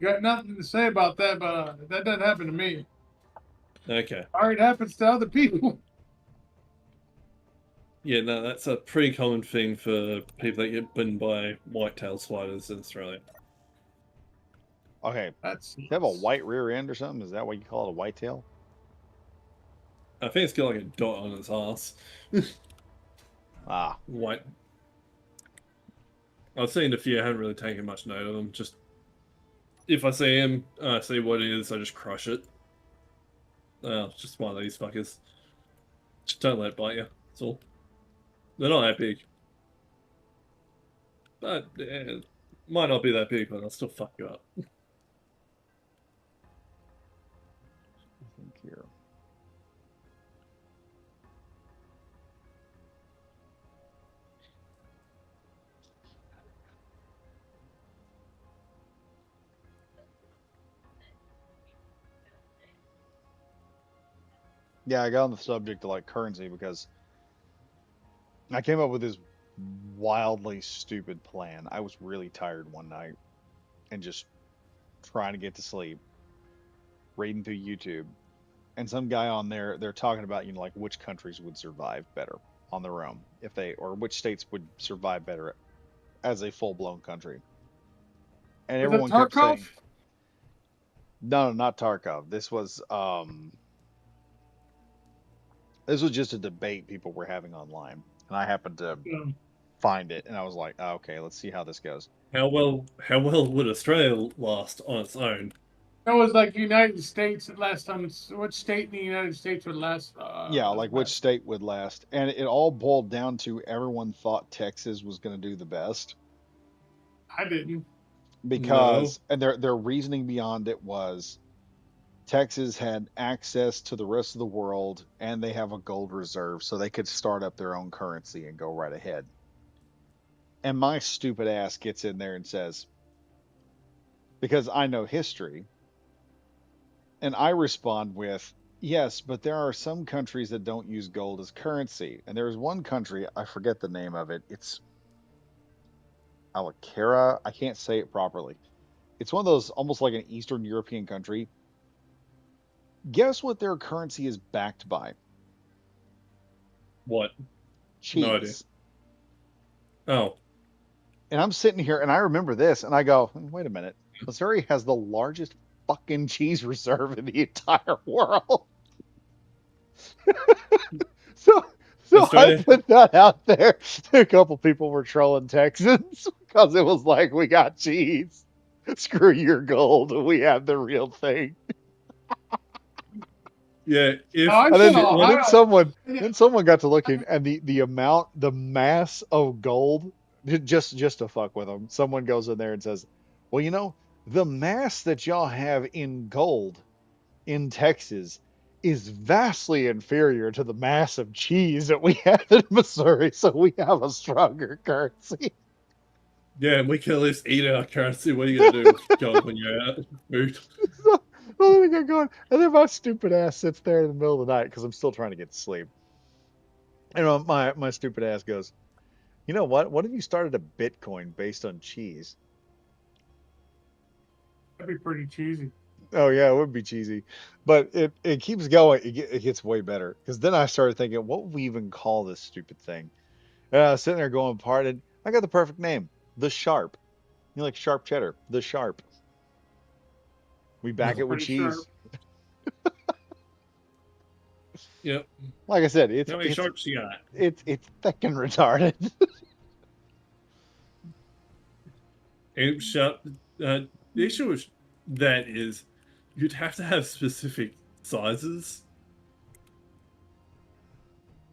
got nothing to say about that, but that doesn't happen to me. Okay. All right, it happens to other people. Yeah, no, that's a pretty common thing for people that get bitten by whitetail spiders in Australia. okay. That's They have a white rear end or something. Is that what you call it, a whitetail? I think it's got like a dot on its ass. Ah, White. I've seen a few. I haven't really taken much note of them. Just if I see him, I see what it is, I just crush it. It's just one of these fuckers. Just don't let it bite you. That's all. They're not that big. But might not be that big, but I'll still fuck you up. I think here. Yeah, I got on the subject of like currency because I came up with this wildly stupid plan. I was really tired one night and just trying to get to sleep, reading through YouTube, and some guy on there, they're talking about, like which countries would survive better on their own if they, or which states would survive better as a full-blown country. And Was it everyone kept saying, Tarkov? no, not Tarkov. This was just a debate people were having online, and I happened to find it, and I was like, oh, okay, let's see how this goes. How well would Australia last on its own? That was like United States last time. Which state in the United States would last? Yeah, like which state would last, and it all boiled down to everyone thought Texas was going to do the best I didn't. because, and their reasoning beyond it was Texas had access to the rest of the world, and they have a gold reserve, so they could start up their own currency and go right ahead. And my stupid ass gets in there and says, because I know history, and I respond with, yes, but there are some countries that don't use gold as currency. And there's one country, I forget the name of it. It's Alakara. I can't say it properly. It's one of those almost like an Eastern European country. Guess what their currency is backed by? What? Cheese. No idea. Oh. And I'm sitting here and I remember this and I go, wait a minute. Missouri has the largest fucking cheese reserve in the entire world. so Australia. I put that out there. A couple people were trolling Texans because it was like, we got cheese. Screw your gold. We have the real thing. Yeah, if No, I And said then Ohio. someone got to looking, and the mass of gold, just to fuck with them. Someone goes in there and says, well, the mass that y'all have in gold in Texas is vastly inferior to the mass of cheese that we have in Missouri, so we have a stronger currency. yeah, we can at least eat our currency. What are you gonna do with gold when you're out? Food. So I got going, and then my stupid ass sits there in the middle of the night because I'm still trying to get to sleep. And my stupid ass goes, you know what? What if you started a Bitcoin based on cheese? That'd be pretty cheesy. Oh yeah, it would be cheesy, but it keeps going. It gets way better because then I started thinking, what would we even call this stupid thing? And I was sitting there going, "Pardon." I got the perfect name, the Sharp. You like sharp cheddar, the Sharp. We back That's it with pretty sharp. cheese. Yep. Like I said, How many sharps you got? it's thick and retarded. And the issue with that is you'd have to have specific sizes.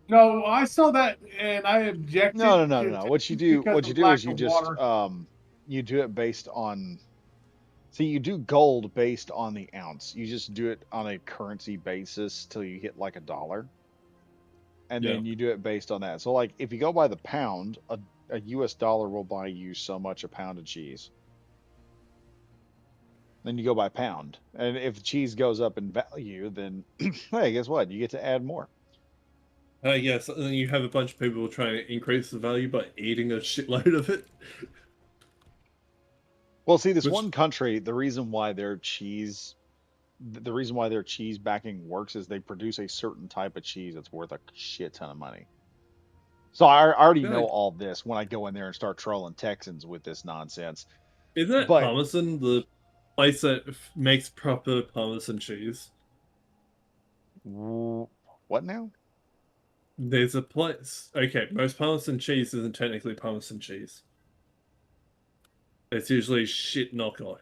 No, I saw that and I objected. No. What you do because of is lack you of just water. you do it based on. See, you do gold based on the ounce. You just do it on a currency basis till you hit like $1. And Yeah. then you do it based on that. So like if you go by the pound, a US dollar will buy you so much a pound of cheese. Then you go by pound. And if the cheese goes up in value, then hey, guess what? You get to add more. Yes, and then you have a bunch of people trying to increase the value by eating a shitload of it. Well, see, this Which- one country, the reason why their cheese backing works is they produce a certain type of cheese that's worth a shit ton of money. So I already know Good. all this when I go in there and start trolling Texans with this nonsense. Isn't that But- Parmesan, the place that makes proper Parmesan cheese? What now? There's a place. Okay, most Parmesan cheese isn't technically Parmesan cheese. It's usually shit knockoff.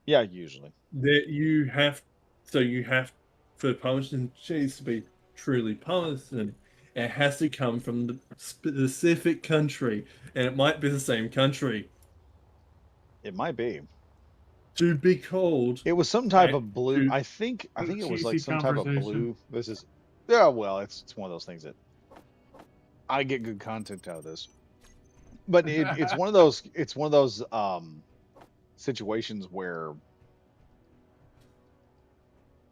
Yeah, usually. That you have for Parmesan cheese to be truly Parmesan, it has to come from the specific country, and it might be the same country. It might be. To be called It was some type of blue. to I think it was like Cheesy some type of conversation. blue. This is, yeah. Well, it's one of those things that I get good content out of this. But it's one of those situations where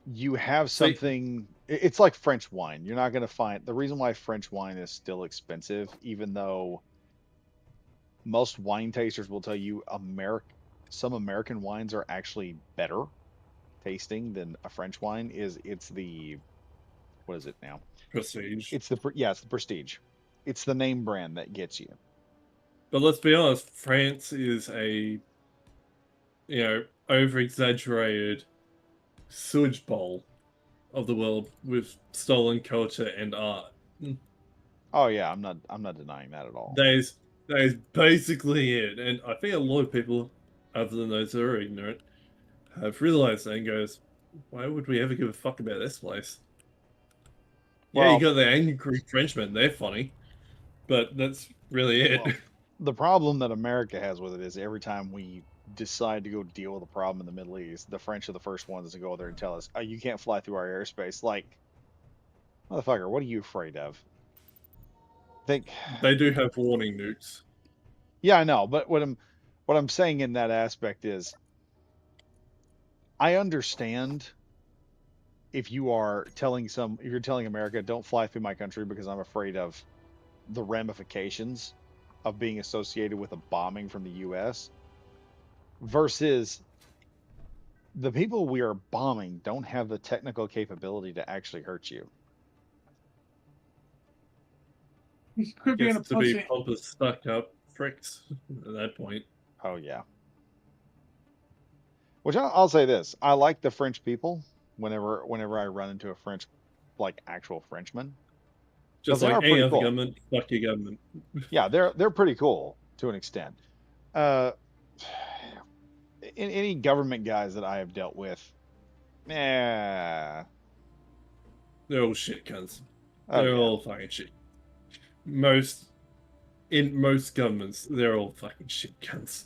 you have see. something. It's like French wine. You're not going to find the reason why French wine is still expensive, even though most wine tasters will tell you some American wines are actually better tasting than a French wine. It's the what is it now? Prestige. It's the prestige. It's the name brand that gets you. But let's be honest, France is a over exaggerated sewage bowl of the world with stolen culture and art. Oh yeah, I'm not denying that at all. That is basically it. And I think a lot of people, other than those that are ignorant, have realized that and goes, why would we ever give a fuck about this place? Yeah, Well, you got the angry Frenchmen, they're funny. But that's really it. well, the problem that America has with it is every time we decide to go deal with a problem in the Middle East, the French are the first ones to go there and tell us, "Oh, you can't fly through our airspace." Like, motherfucker, what are you afraid of? Think, They do have warning nukes. yeah, I know, but what I'm saying in that aspect is, I understand if you're telling America, "Don't fly through my country because I'm afraid of the ramifications of being associated with a bombing from the US," versus the people we are bombing don't have the technical capability to actually hurt you. He's quit being a Gets to be pussy. pompous, stuck up pricks at that point. Oh yeah. Which I'll say this: I like the French people. Whenever I run into a French, like actual Frenchman, because Just they like are any pretty other cool. government, fuck your government. Yeah, they're pretty cool to an extent. Uh, in any government guys that I have dealt with, eh, They're all shit cunts. oh They're yeah, all fucking shit. In most governments, they're all fucking shit cunts.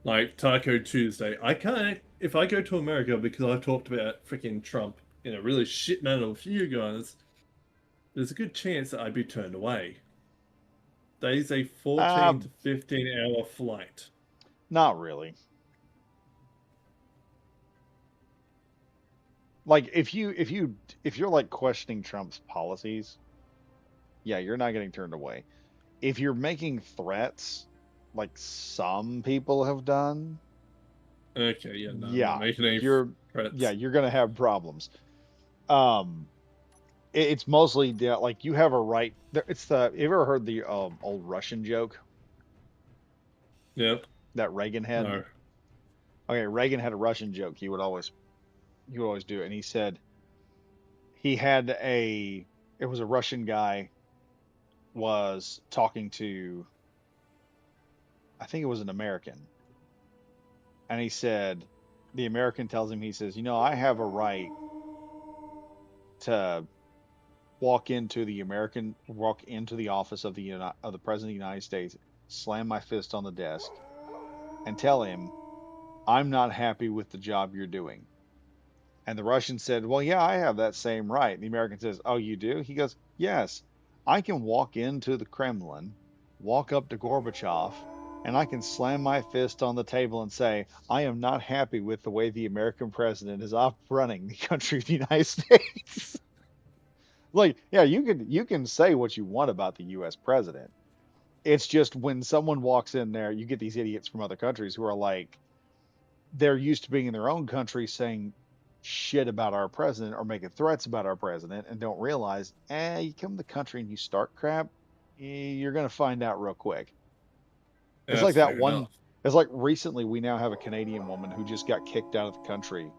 Like Taco Tuesday. I can't, if I go to America because I've talked about freaking Trump in a really shit manner with you guys, there's a good chance that I'd be turned away. That is a 14 to 15 hour flight. not really. Like if you're like questioning Trump's policies, yeah, you're not getting turned away. If you're making threats, like some people have done, Okay, yeah, no, I'm not yeah, making any you're threats. you're gonna have problems. Um, it's mostly like you have a right. It's the. You ever heard the old Russian joke Yep, that Reagan had? no. Okay, Reagan had a Russian joke. He would always do it, and he said he had a. It was a Russian guy was talking to. I think it was an American, and he said, the American tells him, he says, I have a right to walk into the office of the president of the United States, slam my fist on the desk, and tell him I'm not happy with the job you're doing. And the Russian said, "Well, yeah, I have that same right." And the American says, "Oh, you do?" He goes, "Yes, I can walk into the Kremlin, walk up to Gorbachev, and I can slam my fist on the table and say, I am not happy with the way the American president is running the country of the United States." Like, yeah, you can say what you want about the US president. It's just when someone walks in there, you get these idiots from other countries who are like, they're used to being in their own country saying shit about our president or making threats about our president and don't realize, you come to the country and you start crap, you're going to find out real quick. It's like That's that fair one. enough. It's like recently we now have a Canadian woman who just got kicked out of the country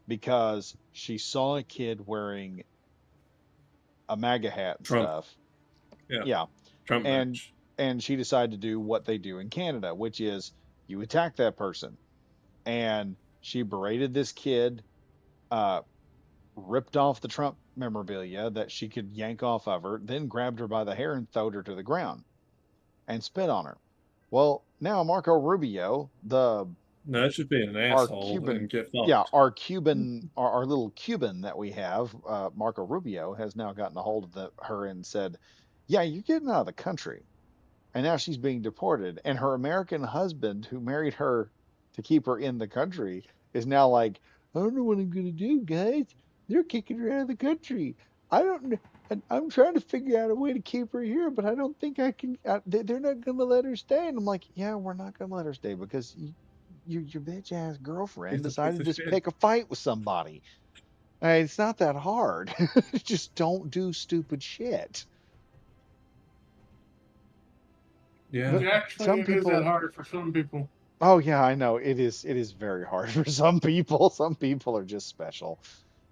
because she saw a kid wearing a MAGA hat and Trump. stuff. Yeah. Yeah. Trump And match. and she decided to do what they do in Canada, which is you attack that person. And she berated this kid, ripped off the Trump memorabilia that she could yank off of her, then grabbed her by the hair and throwed her to the ground and spit on her. Well, now Marco Rubio, No, it should be an our asshole Cuban, and get yeah, fucked. our little Cuban that we have, Marco Rubio, has now gotten a hold of her and said, "Yeah, you're getting out of the country." And now she's being deported. And her American husband, who married her to keep her in the country, is now like, "I don't know what I'm going to do, guys. They're kicking her out of the country. I don't know. I'm trying to figure out a way to keep her here, but I don't think I can. They're not going to let her stay." And I'm like, "Yeah, we're not going to let her stay because your bitch ass girlfriend He's a piece decided of to shit. pick a fight with somebody. It's not that hard. Just don't do stupid shit." Yeah. But Actually, some it is that people, hard for some people. oh yeah, I know it is. It is very hard for some people. Some people are just special,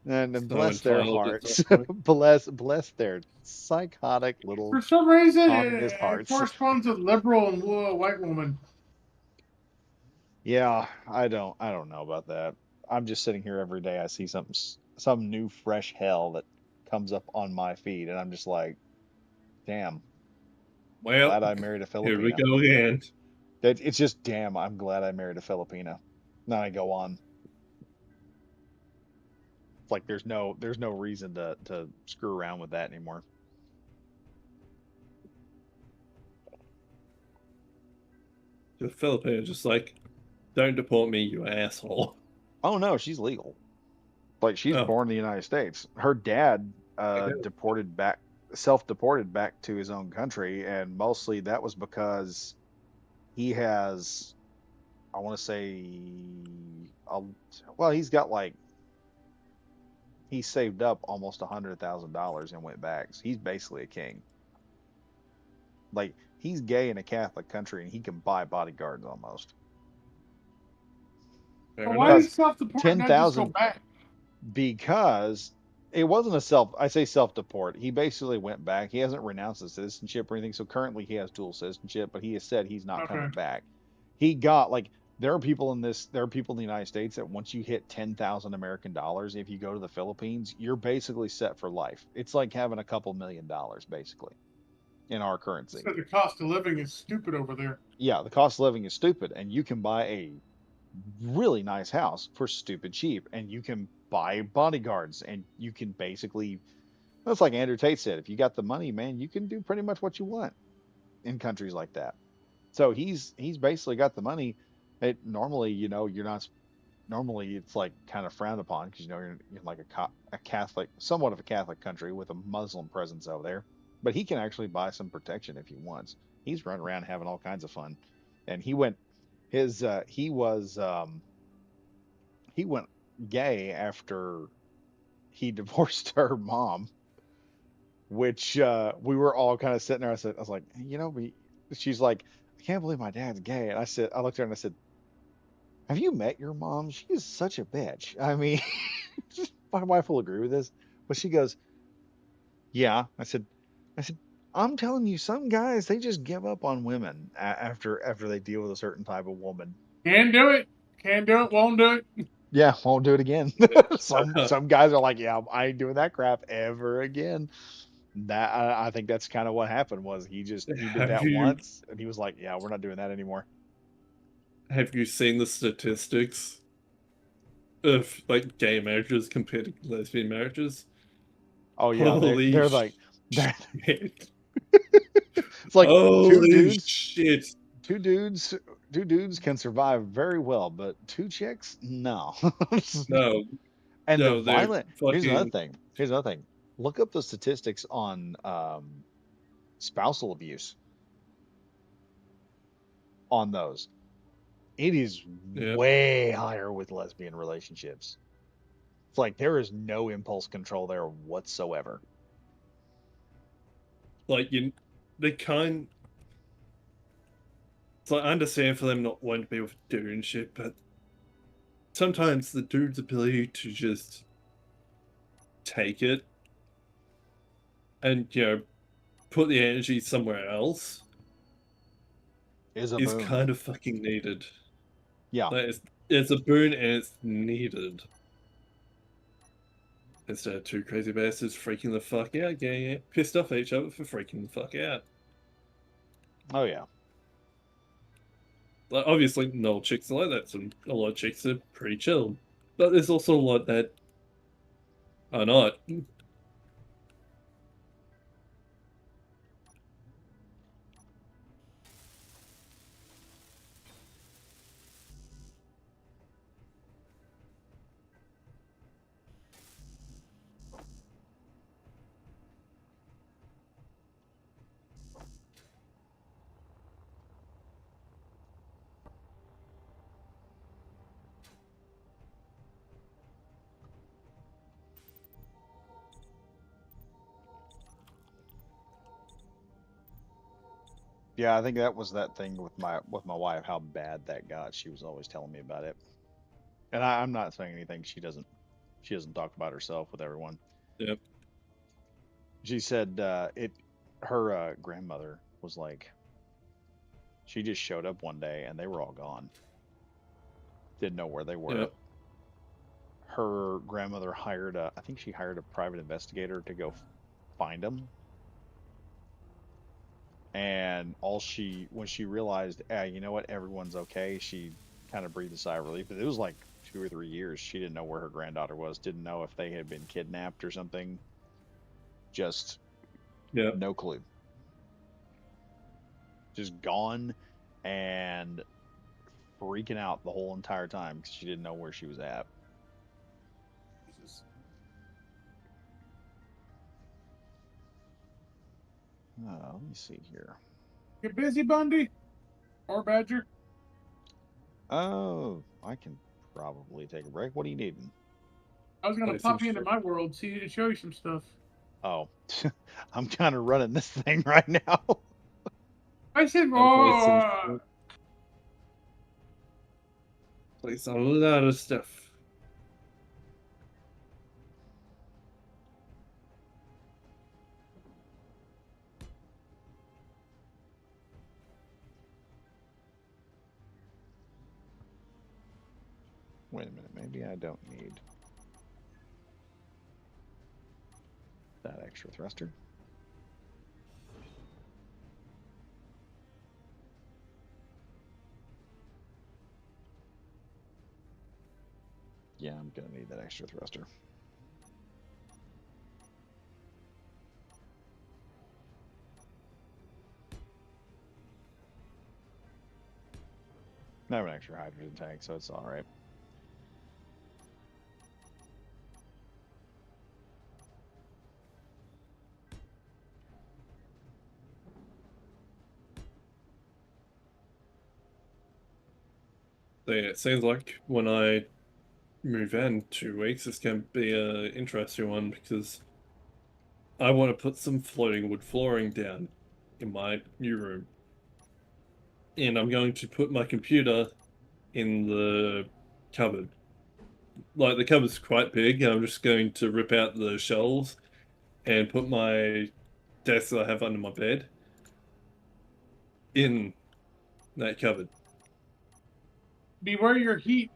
and So bless their entitled at hearts, that point. bless their psychotic little For some reason, communist it hearts. corresponds with liberal and white woman. Yeah, I don't know about that. I'm just sitting here every day. I see some new fresh hell that comes up on my feed, and I'm just like, damn, Well, glad I married a here we Filipina. go again. It's just damn, I'm glad I married a Filipina. Then I go on. It's like there's no reason to screw around with that anymore. The Philippines just like, don't deport me, you asshole. Oh no, she's legal. Like she's Oh, born in the United States. Her dad I know. deported back, self-deported back to his own country, and mostly that was because he has, I want to say, a, well, he's got like he saved up almost $100,000 and went back. So he's basically a king. Like he's gay in a Catholic country and he can buy bodyguards almost. Fair But why enough. did Because self-deport ten not just go thousand back? because it wasn't a I say self deport. He basically went back. He hasn't renounced his citizenship or anything. So currently he has dual citizenship, but he has said he's not Okay. coming back. He got like there are people in the United States that once you hit 10,000 American dollars, if you go to the Philippines, you're basically set for life. It's like having a couple $1,000,000 basically in our currency. So the cost of living is stupid over there. Yeah, the cost of living is stupid, and you can buy a really nice house for stupid cheap, and you can buy bodyguards, and you can basically, that's like Andrew Tate said, if you got the money, man, you can do pretty much what you want in countries like that. So he's basically got the money. It normally, you're not normally it's like kind of frowned upon because you're like a Catholic, somewhat of a Catholic country with a Muslim presence over there. But he can actually buy some protection if he wants. He's running around having all kinds of fun, and he went gay after he divorced her mom, which we were all kind of sitting there. I was like, she's like, "I can't believe my dad's gay," and I looked at her and I said, "Have you met your mom? She is such a bitch. I mean, my wife will agree with this." But she goes, "Yeah." I said, "I'm telling you, some guys they just give up on women after they deal with a certain type of woman. Can do it. Can do it. Won't do it. Yeah, won't do it again." Some guys are like, "Yeah, I ain't doing that crap ever again." That I think that's kind of what happened was he did Have that you once and he was like, "Yeah, we're not doing that anymore." have you seen the statistics of like gay marriages compared to lesbian marriages? Oh yeah, Holy they're like they're, shit. it's like two Holy dudes shit. two dudes two dudes can survive very well, but two chicks, no. No, And the no, they're violent fucking here's another thing, look up the statistics on spousal abuse on those. It is yeah. way higher with lesbian relationships. It's like there is no impulse control there whatsoever. Like you they kind it's like I understand for them not wanting to be with a dude and shit, but sometimes the dude's ability to just take it and put the energy somewhere else Is a is boon. kind of fucking needed. Yeah. Like, it's a boon and it's needed. Instead of two crazy bastards freaking the fuck out, getting pissed off at each other for freaking the fuck out. Oh yeah. Like, obviously, not all chicks are like that. A lot of chicks are pretty chill. But there's also a lot that are not. Yeah, I think that was that thing with my wife, how bad that got. She was always telling me about it. And I'm not saying anything she doesn't talk about herself with everyone. Yep. She said her grandmother was like, she just showed up one day and they were all gone. Didn't know where they were. Yep. Her grandmother I think she hired a private investigator to go find them. And when she realized, you know what, everyone's okay, she kind of breathed a sigh of relief. But it was like 2 or 3 years. She didn't know where her granddaughter was, didn't know if they had been kidnapped or something. Just Yep. no clue. Just gone and freaking out the whole entire time because she didn't know where she was at. Jesus. Let me see here. Get busy, Bundy or Badger. Oh, I can probably take a break. What are you needing? I was gonna Play some pop you into shit. my world, see, show you some stuff. Oh, I'm kind of running this thing right now. I said, I'll play some oh, shit. Play some a lot of stuff. Wait a minute, maybe I don't need that extra thruster. Yeah, I'm gonna need that extra thruster. I have an extra hydrogen tank, so it's all right. So yeah, it seems like when I move in 2 weeks, it's going to be an interesting one because I want to put some floating wood flooring down in my new room. And I'm going to put my computer in the cupboard. Like, the cupboard's quite big, and I'm just going to rip out the shelves and put my desk that I have under my bed in that cupboard. beware your heat.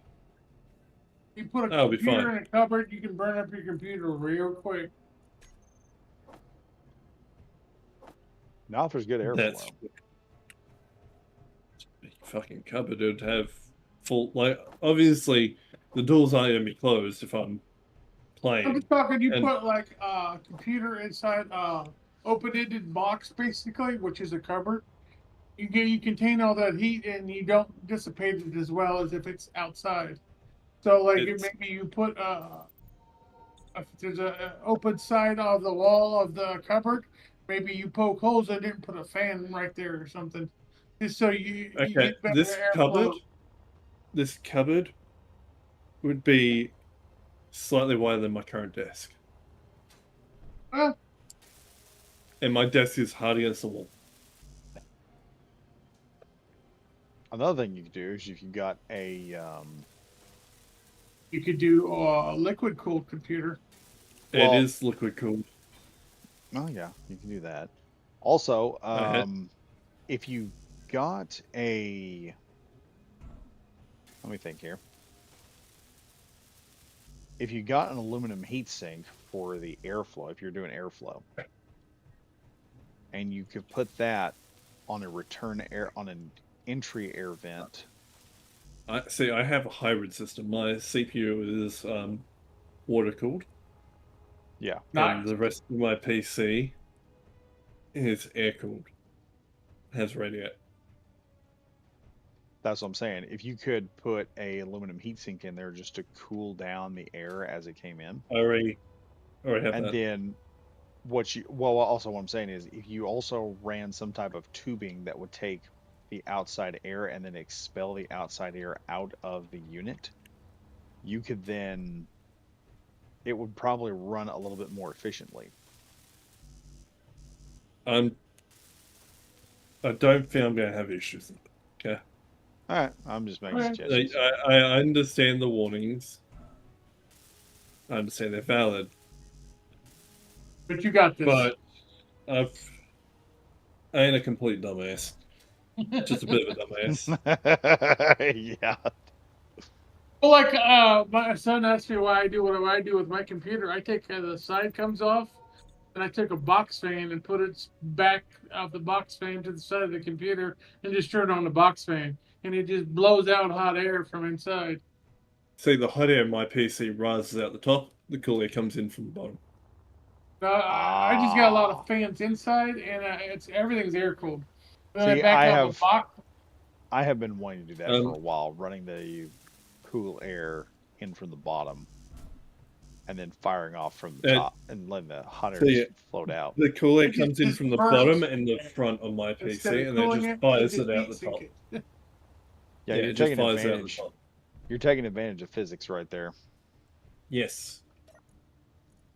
You put a That'll be computer fine. in a cupboard, you can burn up your computer real quick. Now if there's good That's airflow. big fucking cupboard. It'd have full, like, obviously the doors aren't going to be closed if I'm I'm playing. just talking. You And put like a computer inside open-ended box, basically, which is a cupboard. You contain all that heat, and you don't dissipate it as well as if it's outside. So, like, it's maybe you put if there's a open side of the wall of the cupboard, maybe you poke holes in it and put a fan right there or something, just so you okay. get better airflow. This cupboard would be slightly wider than my current desk, Well, and my desk is hard against the wall. Another thing you could do is if you got a you could do a liquid cooled computer. Well- It is liquid cooled. oh yeah, you can do that. Also, had- if you got a Let me think here. If you got an aluminum heatsink for the airflow, if you're doing airflow, and you could put that on a return air on an entry air vent. I have a hybrid system. My CPU is water cooled, Yeah. and Nice. the rest of my PC is air cooled. Has radiator. That's what I'm saying. If you could put a aluminum heatsink in there just to cool down the air as it came in, I already have and that. then also what I'm saying is if you also ran some type of tubing that would take the outside air and then expel the outside air out of the unit, you could then, it would probably run a little bit more efficiently. I don't think I'm going to have issues with it. Okay. All right, I'm just making Okay. suggestions. I understand the warnings. I understand they're valid, But you got this. but I ain't a complete dumbass. Just a bit of a dumbass. Yeah. Well, like my son asked me why I do what I do with my computer. I take the side comes off, and I took a box fan and put it back of the box fan to the side of the computer, and just turn on the box fan, and it just blows out hot air from inside. See, the hot air in my PC rises out the top. The cool air comes in from the bottom. I just got a lot of fans inside, and it's everything's air cooled. See, Back up the box. I have been wanting to do that for a while, running the cool air in from the bottom and then firing off from the top and letting the hot air just float out. The cool air comes in from the bottom and the front of my PC, and then it just fires it out the top. Yeah, it just fires out the top. You're taking advantage of physics right there. Yes.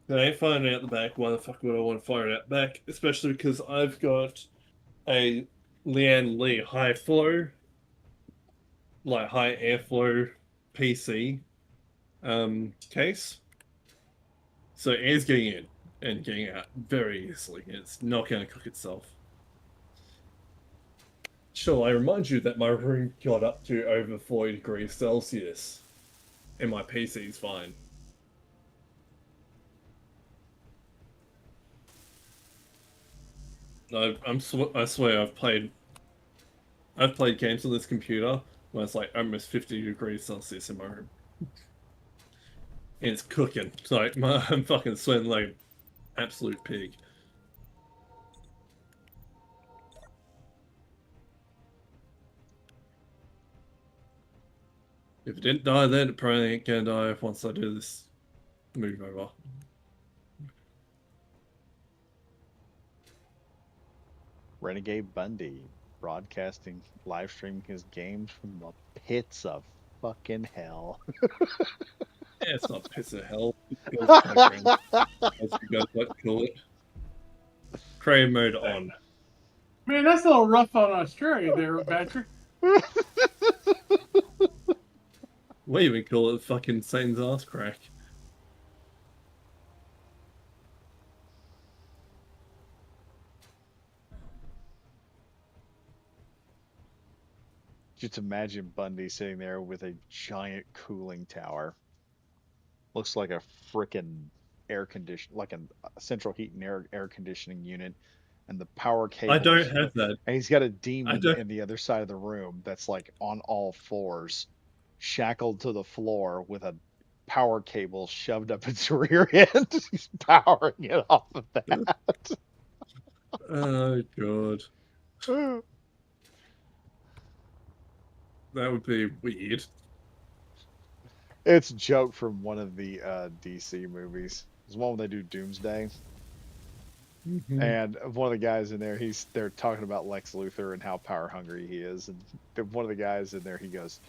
I ain't firing it out the back. Why the fuck would I want to fire it out the back? Especially because I've got a Lian Li high flow, like high airflow PC case. So air's getting in and getting out very easily. It's not going to cook itself. Shall I remind you that my room got up to over 40 degrees Celsius, and my PC's fine. I swear I've played games on this computer where it's like almost 50 degrees Celsius in my room. And it's cooking. It's like, I'm fucking sweating like an absolute pig. If it didn't die then, it probably ain't gonna die once I do this move over. Renegade Bundy broadcasting, live streaming his games from the pits of fucking hell. Yeah, it's not pits of hell. As you guys like to call it. Crane mode on. Man, that's a little rough on Australia there, Patrick. We even call it fucking Satan's ass crack. Just imagine Bundy sitting there with a giant cooling tower. Looks like a frickin' air condition, like a central heat and air conditioning unit, and the power cable. I don't have that. And he's got a demon in the other side of the room that's like on all fours, shackled to the floor with a power cable shoved up its rear end. He's powering it off of that. Oh god. That would be weird. It's a joke from one of the DC movies. There's one where they do Doomsday. Mm-hmm. And one of the guys in there, they're talking about Lex Luthor and how power hungry he is. And one of the guys in there, he goes,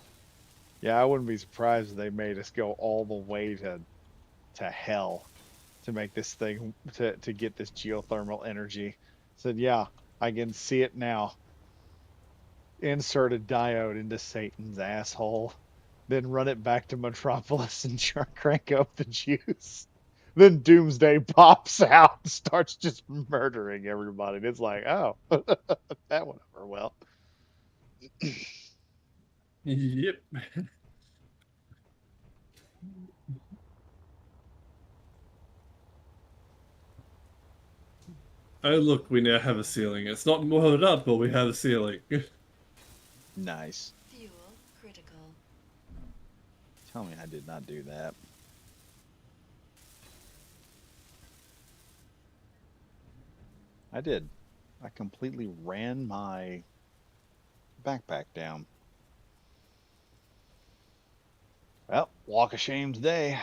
"Yeah, I wouldn't be surprised if they made us go all the way to hell to make this thing, to get this geothermal energy." I said, "Yeah, I can see it now. Insert a diode into Satan's asshole, then run it back to Metropolis and crank up the juice. Then Doomsday pops out and starts just murdering everybody." And it's like, oh, that went over well. Yep. Oh, look, we now have a ceiling. It's not moored up, but we have a ceiling. Nice. Fuel critical. Tell me I did not do that. I did. I completely ran my backpack down. Well, walk of shame today.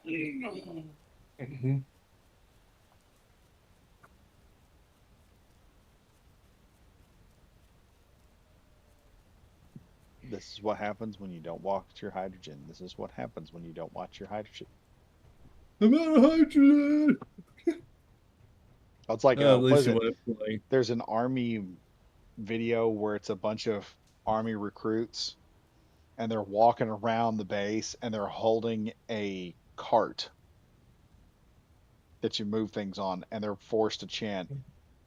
Mhm. This is what happens when you don't watch your hydrogen. This is what happens when you don't watch your hydrogen. I'm out of hydrogen! Oh, it's like, At what least is you it? weren't flying. There's an army video where it's a bunch of army recruits and they're walking around the base and they're holding a cart that you move things on and they're forced to chant,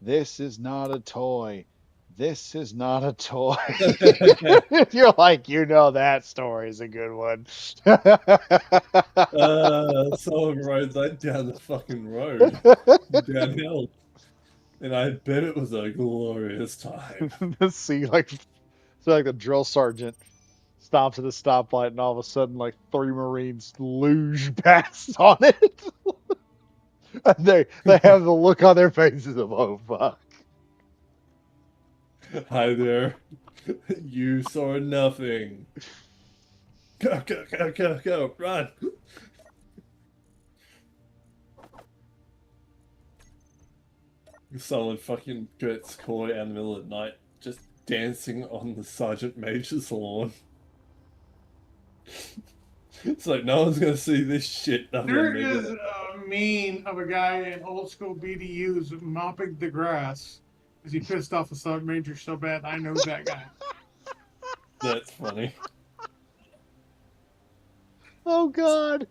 "This is not a toy. This is not a toy." You're like, you know that story is a good one. Someone rode that down the fucking road, downhill. And I bet it was a glorious time. See, like, so like the drill sergeant stops at a stoplight, and all of a sudden, like 3 Marines luge past on it. And they have the look on their faces of, oh fuck. Hi there. You saw nothing. Go, go, go, go, go, run. Someone fucking gets caught out in the middle of the night just dancing on the Sergeant Major's lawn. It's like no one's gonna see this shit. There is a meme of a guy in old school BDUs mopping the grass because he pissed off the sergeant major so bad. I know that guy. That's funny. Oh god.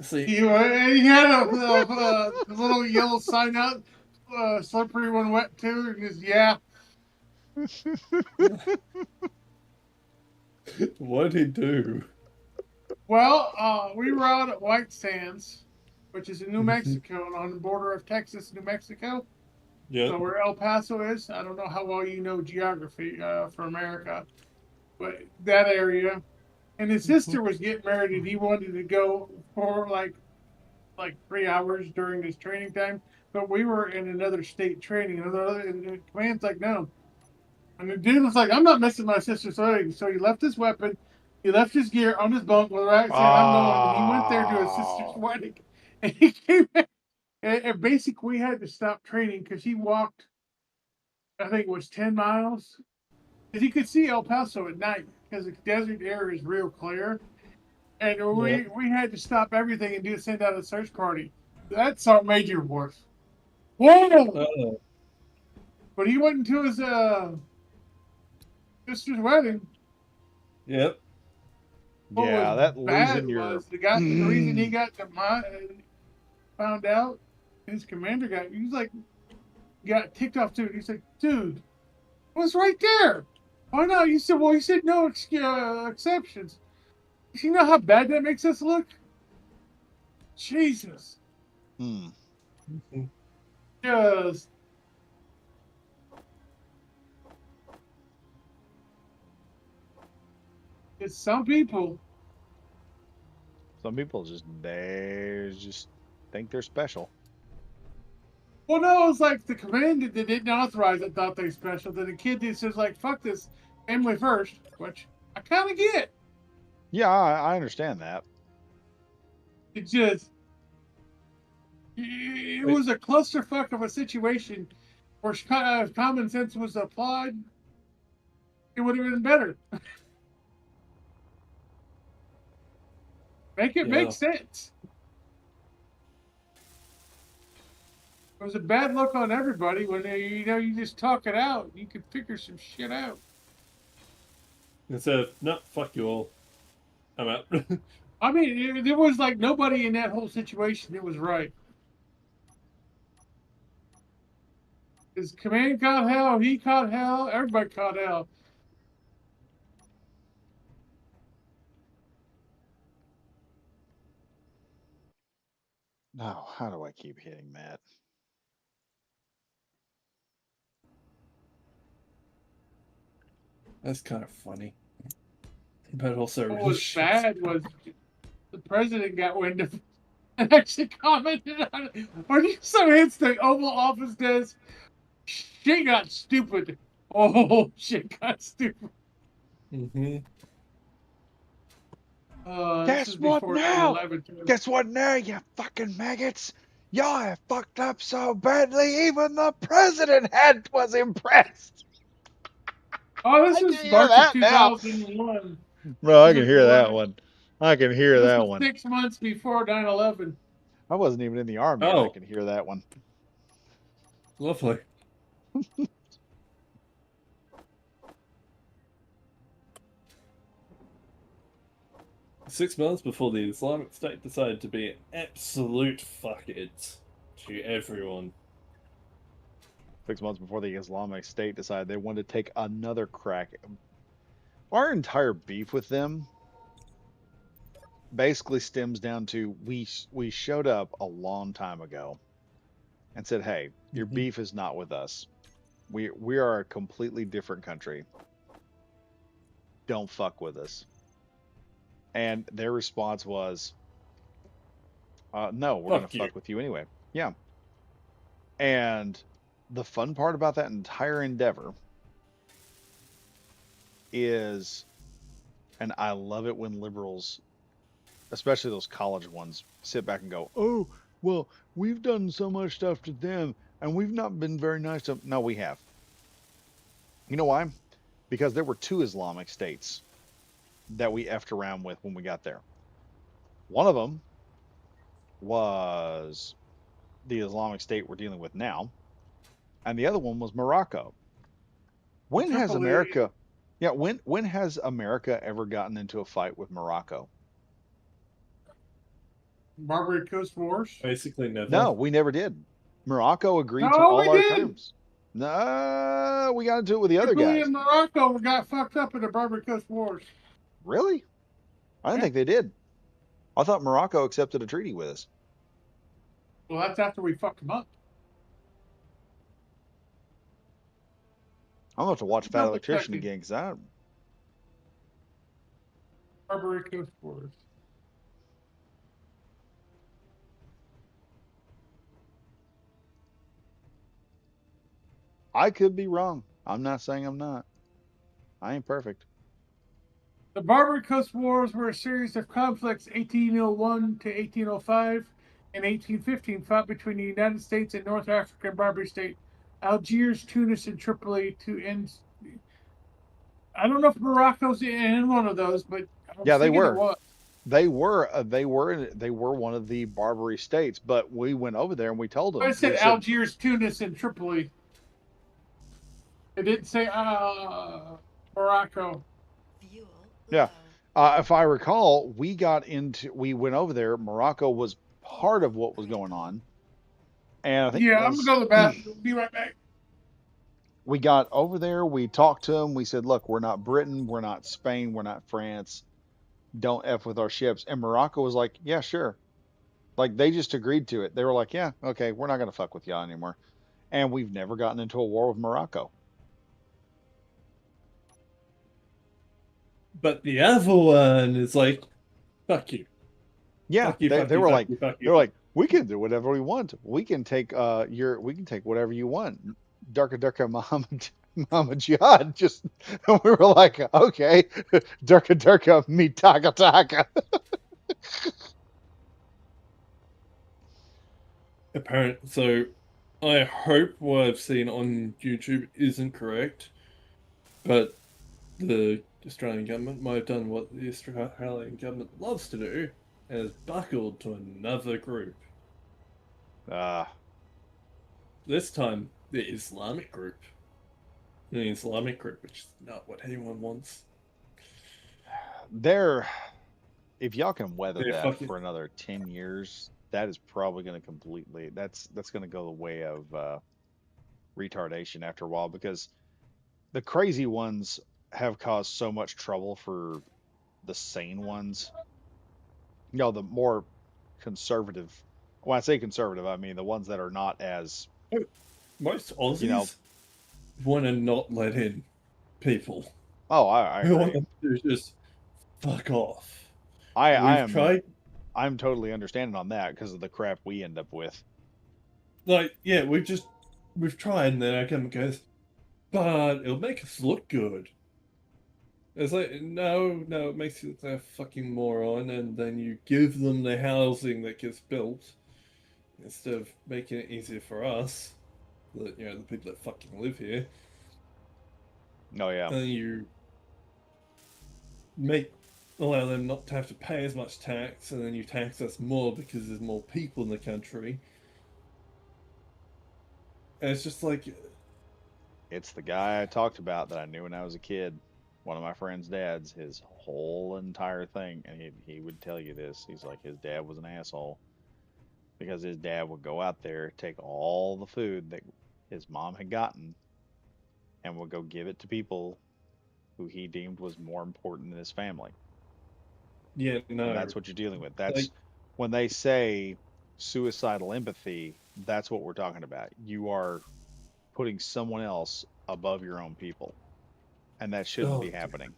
See, He had a little yellow sign out, slippery when wet too. And just, yeah. what'd he do? Well, we were out at White Sands, which is in New Mexico, and on the border of Texas, New Mexico. Yeah. So where El Paso is, I don't know how well you know geography for America, but that area. And his sister was getting married, and he wanted to go for like 3 hours during his training time. But we were in another state training, and the command's like, no. And the dude was like, I'm not missing my sister's wedding. So he left his weapon, he left his gear on his bunk with right said, I'm going. And he went there to his sister's wedding. And he came back. And basically, we had to stop training because he walked, I think it was 10 miles. Because you could see El Paso at night because the desert area is real clear. And we had to stop everything and send out a search party. That's our major work. Whoa! But he went to his sister's wedding. Yep. What Yeah, was that bad losing your was the reason he got found out, his commander got ticked off too. He's like, dude, it was right there. Why not? You said, well, he said no exceptions. You know how bad that makes us look? Jesus. Just. It's some people. Some people just think they're special. Well, no, it's like the commander that didn't authorize it thought they special. Then the kid that says like, "Fuck this, family first," which I kind of get. Yeah, I understand that. It just, it was a clusterfuck of a situation where common sense was applied. It would have been better. Make it make sense. It was a bad look on everybody when you just talk it out. You could figure some shit out. Instead of no, fuck you all. I'm out. I mean, there was like nobody in that whole situation that was right. His command caught hell, he caught hell, everybody caught hell. No, how do I keep hitting Matt? That's kind of funny, but also What really was shit. bad was the president got wind of it and actually commented on it. When you so hits the Oval Office desk, shit got stupid. Oh, shit got stupid. Mm-hmm. This Guess is what before now? 9/11 too. Guess what now, you fucking maggots? Y'all have fucked up so badly, even the president was impressed. Oh, this I is can hear March of that now. 2001. Bro, I This can is hear that one. one. I can hear This that was one. 6 months before 9/11. I wasn't even in the army and I Oh, can hear that one. lovely. 6 months before the Islamic State decided to be absolute fuckheads to everyone. 6 months before the Islamic State decided they wanted to take another crack. Our entire beef with them basically stems down to we showed up a long time ago and said, "Hey, your Mhm. beef is not with us. We are a completely different country. Don't fuck with us." And their response was, "No, we're gonna Fuck you. fuck with you anyway." Yeah. And the fun part about that entire endeavor is, and I love it when liberals, especially those college ones, sit back and go, "Oh, well, we've done so much stuff to them and we've not been very nice to them." No, we have. You know why? Because there were two Islamic states that we effed around with when we got there. One of them was the Islamic State we're dealing with now, and the other one was Morocco. When has Tripoli, America, yeah, when has America ever gotten into a fight with Morocco? Barbary Coast Wars. Basically never. No, we never did. Morocco agreed to No, we all our did. terms. No, we got into it with the other Tripoli guys. and Morocco got fucked up in the Barbary Coast Wars. Really? I didn't Yeah. think they did. I thought Morocco accepted a treaty with us. Well, that's after we fucked them up. I'm gonna have to watch Fat Double Electrician checking. again because Barbary Coast Wars. I could be wrong. I'm not saying I'm not. I ain't perfect. The Barbary Coast Wars were a series of conflicts 1801 to 1805 and 1815 fought between the United States and North African Barbary state, Algiers, Tunis, and Tripoli to end. I don't know if Morocco's in one of those, but I was Yeah, they thinking it were. was. They were one of the Barbary states, but we went over there and we told I them. said We said, Algiers, Tunis, and Tripoli. It didn't say Morocco. Fuel yeah. low. If I recall, we went over there. Morocco was part of what was going on, and I think it Yeah, I'm gonna was go to the bathroom. Be right back. we got over there. We talked to them. We said, "Look, we're not Britain. We're not Spain. We're not France. Don't f with our ships." And Morocco was like, "Yeah, sure." Like they just agreed to it. They were like, "Yeah, okay, we're not gonna fuck with y'all anymore." And we've never gotten into a war with Morocco. But the other one is like, fuck you. Yeah, Fuck you, fuck they you, were fuck like you, fuck they you. were like, "We can do whatever we want. We can take whatever you want." Durka Durka Muhammad Muhammad Jihad just and we were like, "Okay, Durka Durka me taka taka." Apparent. So, I hope what I've seen on YouTube isn't correct, but the Australian government might have done what the Australian government loves to do, and has buckled to another group. Uh, This time, the Islamic group. The Islamic group, which is not what anyone wants. they're if y'all can weather They're that fucking. for another 10 years, that is probably going to completely that's going to go the way of retardation after a while because the crazy ones have caused so much trouble for the sane ones. The more conservative when I say conservative, I mean the ones that are not as, Most you know. Aussies want to not let in people. Oh, I We want agree. them to just fuck off. I We've am tried, I'm totally understanding on that because of the crap we end up with. like, yeah, we've tried, and then our government goes, but it'll make us look good. It's like, no, it makes you look like a fucking moron, and then you give them the housing that gets built instead of making it easier for us, the people that fucking live here, Oh yeah. and you make allow them not to have to pay as much tax, and then you tax us more because there's more people in the country. And it's just like, It's the guy I talked about that I knew when I was a kid. One of my friend's dads, his whole entire thing, and he would tell you this. He's like, his dad was an asshole because his dad would go out there, take all the food that his mom had gotten, and would go give it to people who he deemed was more important than his family. yeah, And no, that's what you're dealing with. like, That's when they say suicidal empathy, that's what we're talking about. You are putting someone else above your own people, and that shouldn't oh, be happening.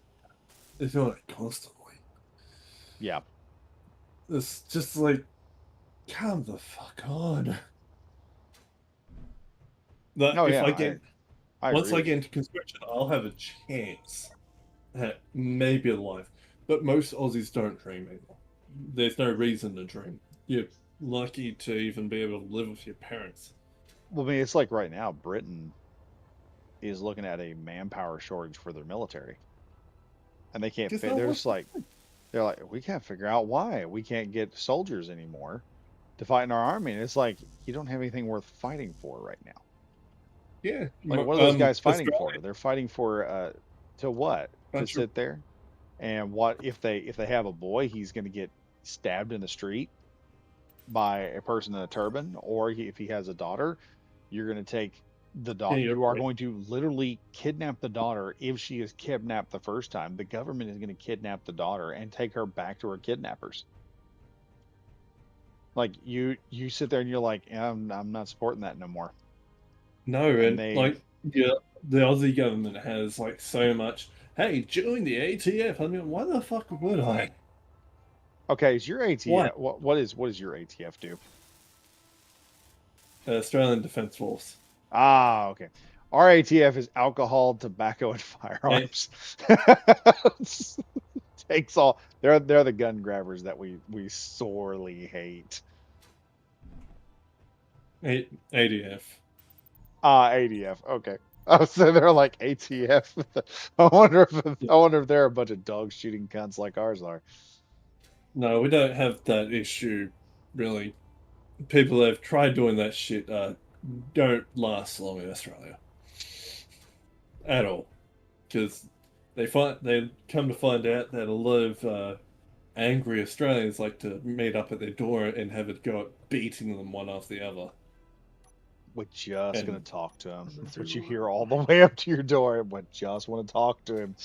they're doing it constantly. Yeah. It's just like, come the fuck on. That No, if yeah, I get I once agree I with get you. into construction, I'll have a chance at maybe a life. But most Aussies don't dream anymore. There's no reason to dream. You're lucky to even be able to live with your parents. Well, I mean, it's like right now, Britain is looking at a manpower shortage for their military, and they can't Because fit. no They're one. just like, they're like, we can't figure out why we can't get soldiers anymore to fight in our army. And it's like, you don't have anything worth fighting for right now. Yeah, Like, what are those guys fighting Australia. for? They're fighting for to what? To Bunch of sit there? And what if they have a boy, he's going to get stabbed in the street by a person in a turban, or if he has a daughter, you're going to take the yeah, daughter. you're You are right. going to literally kidnap the daughter. If she is kidnapped the first time, the government is going to kidnap the daughter and take her back to her kidnappers. Like you sit there and you're like, I'm not supporting that no more. No, And and they like, yeah, the Aussie government has like so much. Hey, join the ATF. I mean, why the fuck would I? Okay, is your Why? ATF what does your ATF do? Australian Defence Force. Ah, okay. Our ATF is alcohol, tobacco, and A- firearms. Takes all. They're the gun grabbers that we sorely hate. ADF. Ah, ADF. Okay. I was sitting there like ATF. I wonder if they're a bunch of dog shooting cunts like ours are. No, we don't have that issue, really. People that have tried doing that shit don't last long in Australia at all, because they come to find out that a lot of angry Australians like to meet up at their door and have it go at beating them one after the other. We're just gonna And talk to him. That's what you hear all the way up to your door. We just want to talk to him.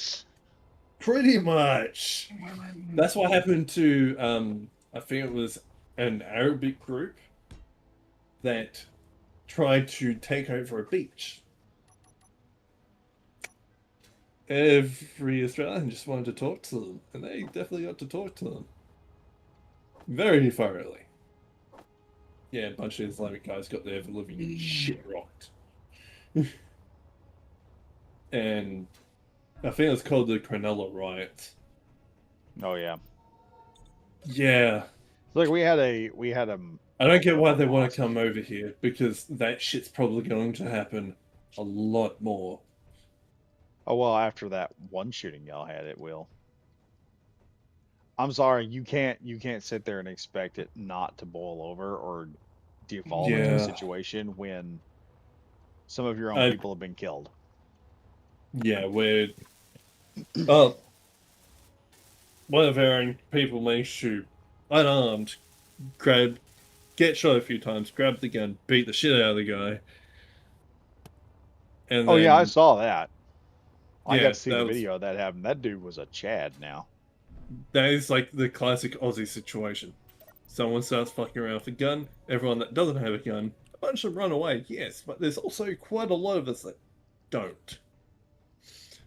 pretty much, that's what happened to I think it was an Arabic group that tried to take over a beach. Every Australian just wanted to talk to them, and they definitely got to talk to them very thoroughly. Yeah, a bunch of Islamic guys got their living shit rocked. And I think it's called the Cronulla riots. Oh yeah. Yeah, Look, we had a I don't one get of why our they want to bosses. come over here because that shit's probably going to happen a lot more. Oh well, after that one shooting y'all had, it will. I'm sorry, you can't sit there and expect it not to boil over or devolve into a Yeah, situation when some of your own I people have been killed. yeah, we're oh, one of our own people may shoot unarmed, grab, get shot a few times, grab the gun, beat the shit out of the guy, and Oh yeah, I then saw that. I got yeah, to see the video of that happen. That dude was a Chad now. that is like the classic Aussie situation. Someone starts fucking around with a gun. Everyone that doesn't have a gun, a bunch of them run away, yes, but there's also quite a lot of us that don't.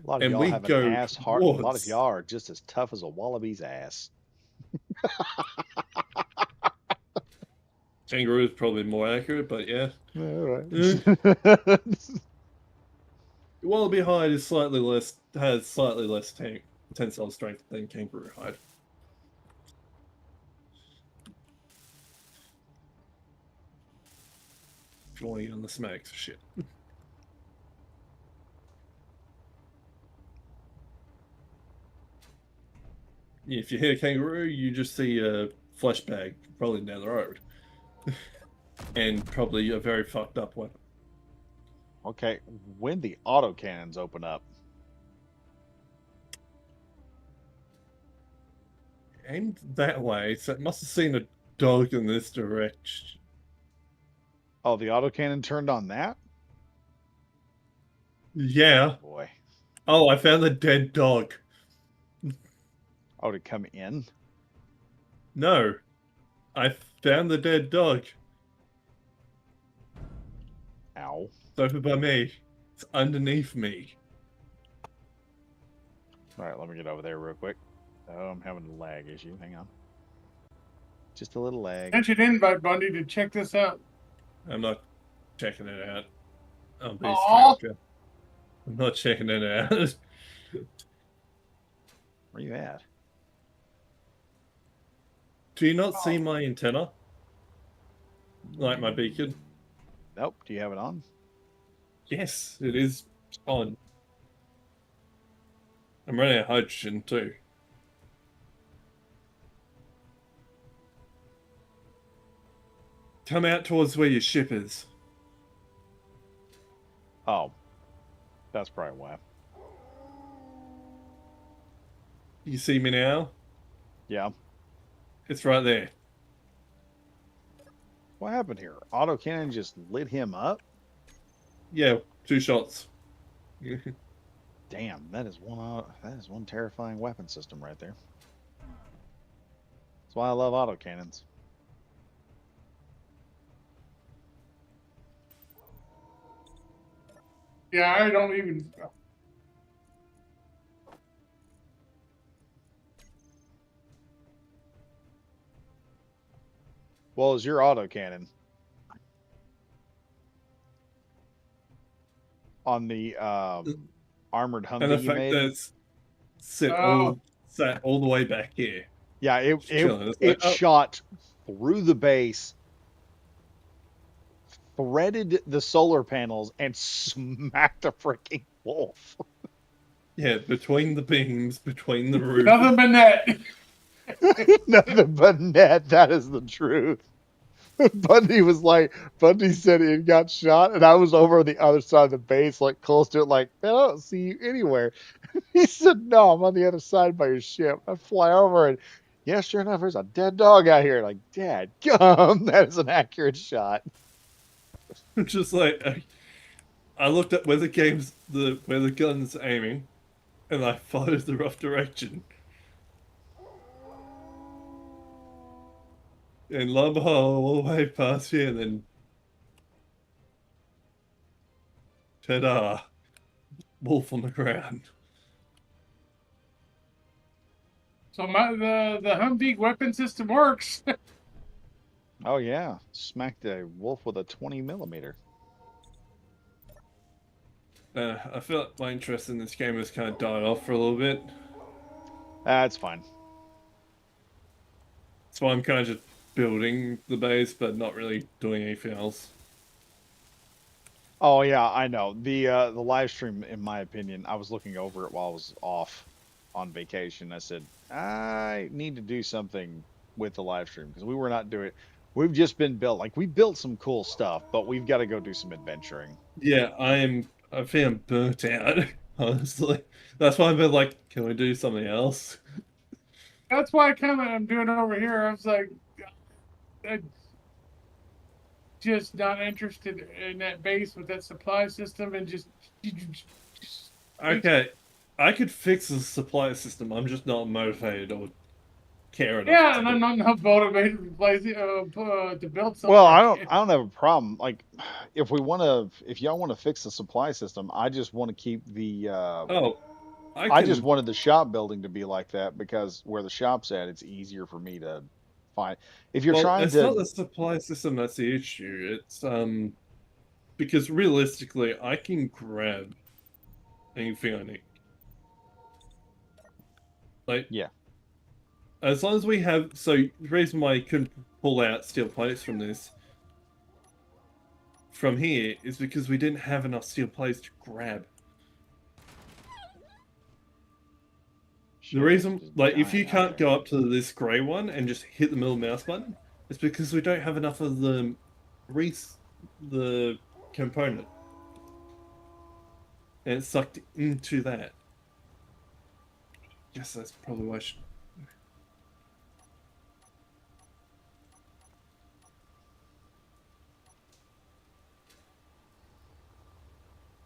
A lot of And y'all we have an go ass heart. A lot of towards- y'all are just as tough as a wallaby's ass. Kangaroo is probably more accurate, but yeah. All right. Wallaby hide is has slightly less tensile strength than kangaroo hide. If you want to get on the smacks, shit. If you hit a kangaroo, you just see a flesh bag rolling down the road. And probably a very fucked up weapon. Okay, when the autocannons open up, Aimed that way, so it must have seen a dog in this direction. oh, the autocannon turned on that? Yeah. Boy. Oh, I found the dead dog. Oh, to come in? No. I found the dead dog. Ow. It's over by me. It's underneath me. All right, let me get over there real quick. Oh, I'm having a lag issue. Hang on. Just a little lag. Sent you an invite, Bundy, to check this out. I'm not checking it out. I'll be Aw. straight up. I'm not checking it out. Where you at? Do you not see my antenna? Like my beacon? Nope. Do you have it on? Yes, it is on. I'm running out of hydrogen too. Come out towards where your ship is. Oh. That's probably why. You see me now? Yeah. It's right there. What happened here? Autocannon just lit him up? Yeah, 2 shots. Damn, that is one terrifying weapon system right there. That's why I love autocannons. Yeah, I don't even. Well, is your autocannon on the armored And the Humvee you fact made? that it's sat Oh. all the way back here. Yeah, Just chilling. It's it like, oh. shot through the base, threaded the solar panels, and smacked a freaking wolf. Yeah, between the beams, between the roof. Nothing but net. Nothing but net. That is the truth. Bundy said it got shot, and I was over on the other side of the base, like close to it, like, I don't see you anywhere. He said, no, I'm on the other side by your ship. I fly over, and yeah, sure enough, there's a dead dog out here. Like, Dad, gum, that is an accurate shot. Just like I looked at where the gun's aiming, and I followed the rough direction. And lo and behold, all the way past here, and then ta-da, wolf on the ground. So the Humvee weapon system works. Oh yeah, smacked a wolf with a 20 millimeter. I feel like my interest in this game has kind of died off for a little bit. That's fine. That's why I'm kind of just building the base, but not really doing anything else. Oh yeah, I know. The live stream, in my opinion, I was looking over it while I was off on vacation. I said, I need to do something with the live stream because we were not doing it. We've just been built. Like, we built some cool stuff, but we've got to go do some adventuring. Yeah, I feel I'm burnt out, honestly. That's why I've been like, can we do something else? That's why I'm doing it over here. I was like, I'm just not interested in that base with that supply system and just Okay, I could fix the supply system. I'm just not motivated or care enough. Yeah, to and do I'm it. not motivated to play to build something. Well, I can't. I don't have a problem. Like, if y'all want to fix the supply system, I just want to keep the. Oh, I I just can. wanted the shop building to be like that because where the shop's at, it's easier for me to find. If you're Well, trying it's not to, the supply system that's the issue. It's because realistically, I can grab anything I need. Like, yeah, as long as we have. So the reason why I couldn't pull out steel plates from here is because we didn't have enough steel plates to grab. The shit, things are reason, just like, if you dying out can't there. go up to this grey one and just hit the middle mouse button, it's because we don't have enough of the component, and it's sucked into that. Guess that's probably why.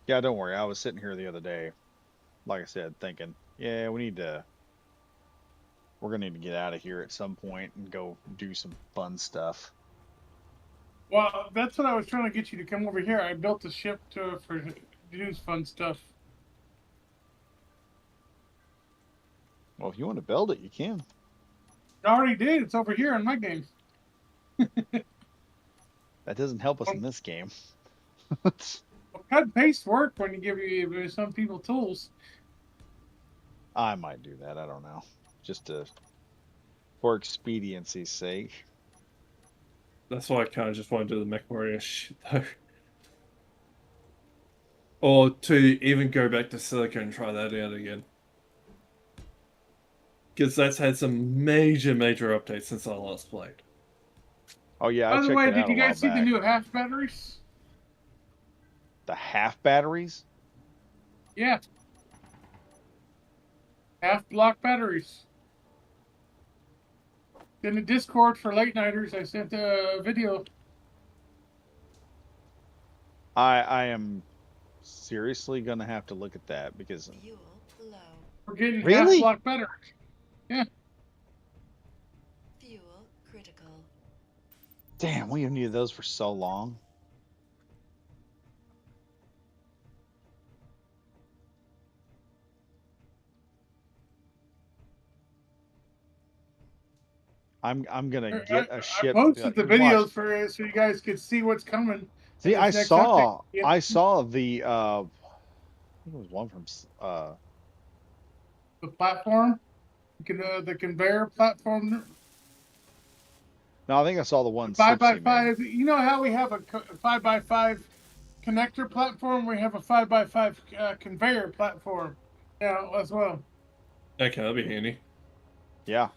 Yeah, don't worry. I was sitting here the other day, like I said, thinking, yeah, we're gonna need to get out of here at some point and go do some fun stuff. Well, that's what I was trying to get you to come over here. I built a ship to do fun stuff. Well, if you want to build it, you can. I already did. It's over here in my game. That doesn't help us in this game. Cut and paste work when you give some people tools. I might do that. I don't know. For expediency's sake. That's why I kind of just want to do the MechWarrior shit though, or to even go back to Silica and try that out again, because that's had some major updates since I last played. Oh yeah, I By the checked way, it did out you a while guys see the back. new half batteries? The half batteries? Yeah, half block batteries. In the Discord for late nighters, I sent a video. I am seriously gonna have to look at that because Fuel low. We're getting half Really? block batteries. Yeah. Fuel critical. damn, we have needed those for so long. I'm gonna get a I ship. posted the Watch. videos for so you guys could see what's coming. See, in this next update. I saw the I think it was one from The platform, the conveyor platform, no, I think I saw the one 5x5. Sipsy made. You know how we have a 5x5 connector platform? We have a 5x5 conveyor platform now as well. Okay, that'll be handy. Yeah.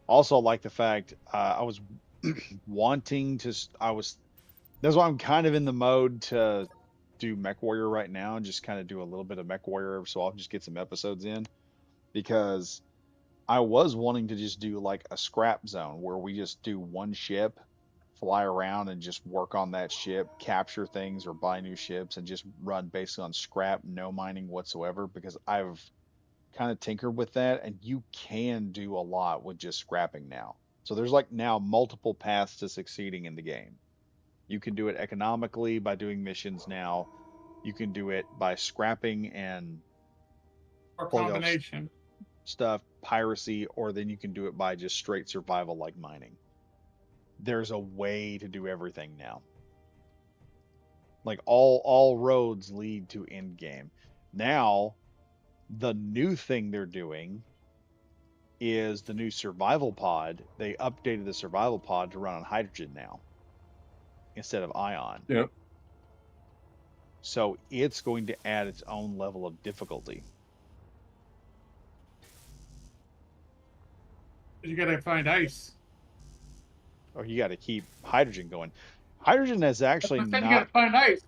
Also, like the fact I was wanting to. That's why I'm kind of in the mode to do MechWarrior right now and just kind of do a little bit of MechWarrior so I'll just get some episodes in because I was wanting to just do like a scrap zone where we just do one ship, fly around and just work on that ship, capture things or buy new ships and just run basically on scrap, no mining whatsoever because I've kind of tinkered with that and you can do a lot with just scrapping now. So there's like now multiple paths to succeeding in the game. You can do it economically by doing missions now. You can do it by scrapping and Or pulling off combination. stuff, piracy, or then you can do it by just straight survival like mining. There's a way to do everything now. Like all roads lead to end game. Now, the new thing they're doing is the new survival pod. They updated the survival pod to run on hydrogen now instead of ion. Yep. So it's going to add its own level of difficulty. You gotta find ice. Or you got to keep hydrogen going. Hydrogen is actually I said you not. gotta find ice.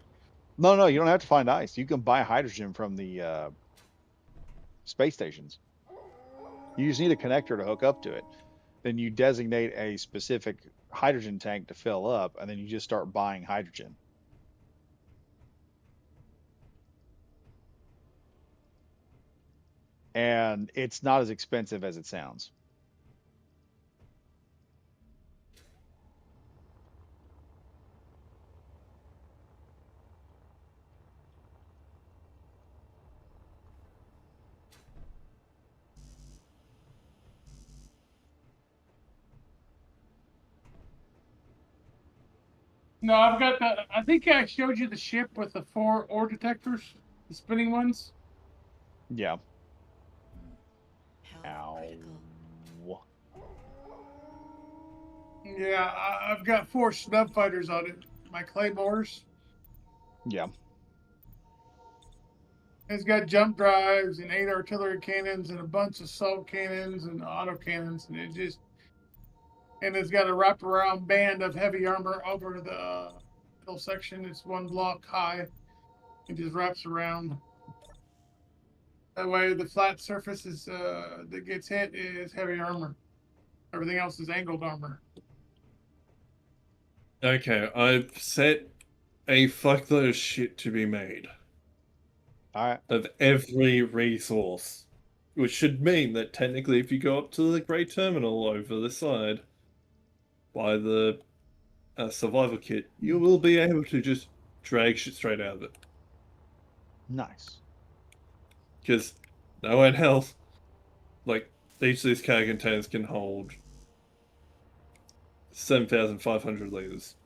No, you don't have to find ice. You can buy hydrogen from the space stations. You just need a connector to hook up to it. Then you designate a specific hydrogen tank to fill up, and then you just start buying hydrogen. And it's not as expensive as it sounds. No, I've got the. I think I showed you the ship with the 4 ore detectors, the spinning ones. Yeah. Health Ow. critical. Yeah, I've got 4 snub fighters on it. My claymores. Yeah. It's got jump drives and 8 artillery cannons and a bunch of assault cannons and auto cannons, and it's got a wraparound band of heavy armor over the middle section. It's 1 block high. It just wraps around. That way, the flat surface is that gets hit is heavy armor. Everything else is angled armor. Okay, I've set a fuckload of shit to be made Alright. of every resource, which should mean that technically, if you go up to the Great Terminal over the side, by the survival kit, you will be able to just drag shit straight out of it. Nice. Because no one else, like, each of these cargo containers can hold 7,500 liters.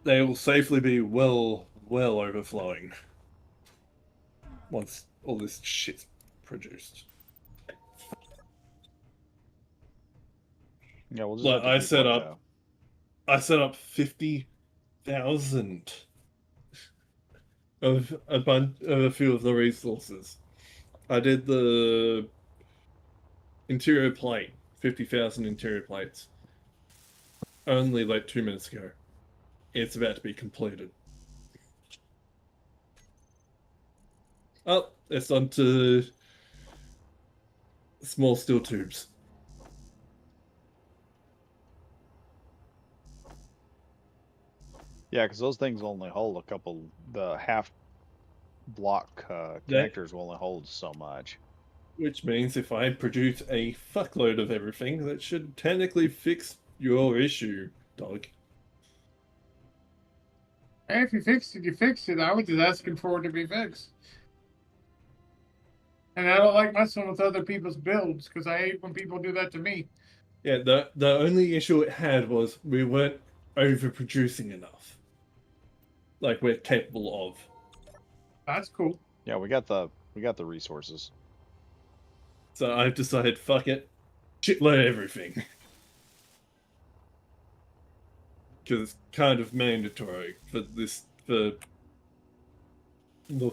They will safely be well overflowing once all this shit's produced. Yeah, we'll just Like, have to keep I set up 50,000 of a few of the resources. I did the interior plate, 50,000 interior plates, only like 2 minutes ago. It's about to be completed. Oh, it's on to small steel tubes. Yeah, because those things only hold a couple. The half block connectors will only hold so much. Which means if I produce a fuckload of everything, that should technically fix your issue, dog. Hey, if you fixed it, you fixed it. I was just asking for it to be fixed. And I don't like messing with other people's builds because I hate when people do that to me. Yeah, the only issue it had was we weren't overproducing enough. Like we're capable of. That's cool. Yeah, we got the resources. So I've decided, fuck it, shitload everything. Because it's kind of mandatory for the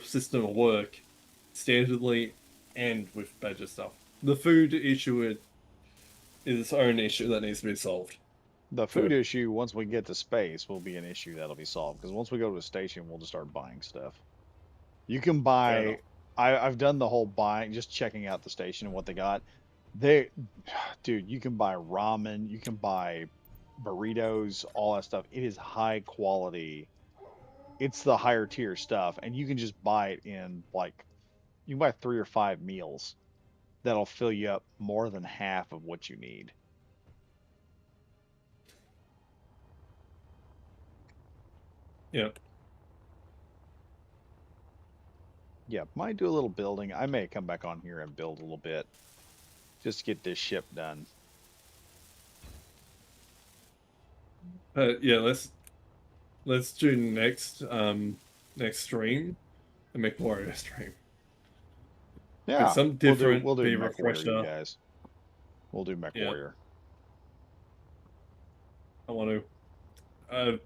system to work standardly and with badger stuff. The food issue is its own issue that needs to be solved. The food issue, once we get to space, will be an issue that'll be solved. Because once we go to a station, we'll just start buying stuff. You can buy. I've done the whole buying, just checking out the station and what they got. Dude, you can buy ramen, you can buy burritos, all that stuff. It is high quality. It's the higher tier stuff, and you can just buy it in like, you can buy 3 or 5 meals. That'll fill you up more than half of what you need. Yeah. Yeah, might do a little building. I may come back on here and build a little bit. Just to get this ship done. Yeah, let's do next stream a MechWarrior stream. Yeah, Some different we'll do be MechWarrior, refreshed you up. guys. We'll do MechWarrior. I want to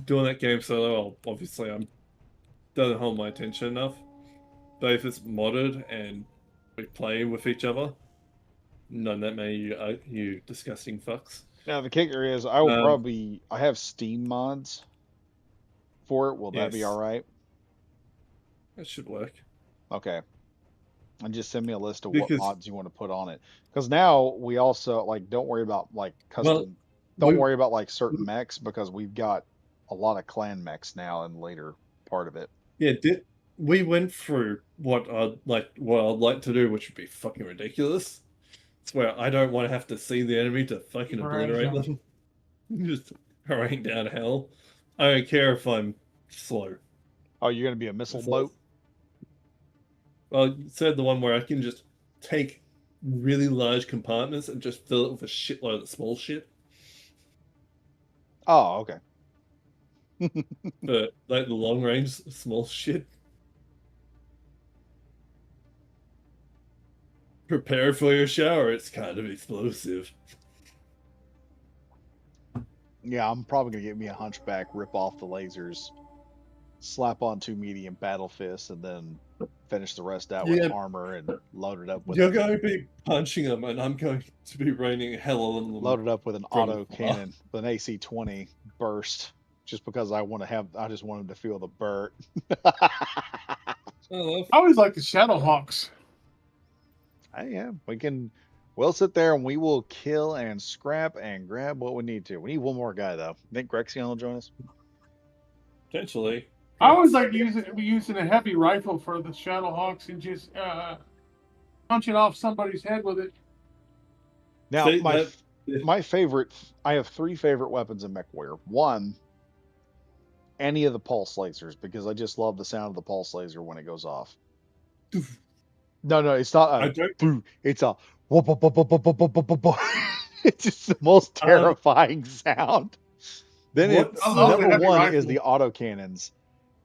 doing that game solo. Obviously, doesn't hold my attention enough. But if it's modded and we play with each other, none that may you disgusting fucks. Now the kicker is, I will probably I have Steam mods for it. Will that be Yes. all right? That should work. Okay. And just send me a list of Because- what mods you want to put on it. Because now we also like don't worry about like custom. Well, don't worry about like certain mechs because we've got a lot of clan mechs now in the later part of it. Yeah, we went through what I'd like to do, which would be fucking ridiculous. It's where I don't want to have to see the enemy to fucking obliterate them. Just rain down hell. I don't care if I'm slow. Oh, you're gonna be a missile boat? Well, you said the one where I can just take really large compartments and just fill it with a shitload of small shit. Oh, okay. But like the long range small shit. Prepare for your shower. It's kind of explosive. Yeah, I'm probably gonna get me a hunchback, rip off the lasers, slap on 2 medium battle fists, and then finish the rest out with Yeah, armor and load it up with you're going to be punching them, and I'm going to be raining hell on them an from auto afar. cannon with an AC-20 burst, just because I just want him to feel the burst. Oh, I always like the Shadowhawks. Yeah, we'll sit there and we will kill and scrap and grab what we need to. We need one more guy though. Think Grexion will join us? potentially. I always like using a heavy rifle for the Shadowhawks and just punching off somebody's head with it. Now, See, my favorite, I have 3 favorite weapons in MechWarrior. One, any of the pulse lasers, because I just love the sound of the pulse laser when it goes off. No, it's not I a don't. boo. It's a whoop, whoop, whoop, whoop, whoop, whoop, whoop, whoop. It's just the most terrifying sound. Then What's I love the number heavy 1 rifle. is the autocannons,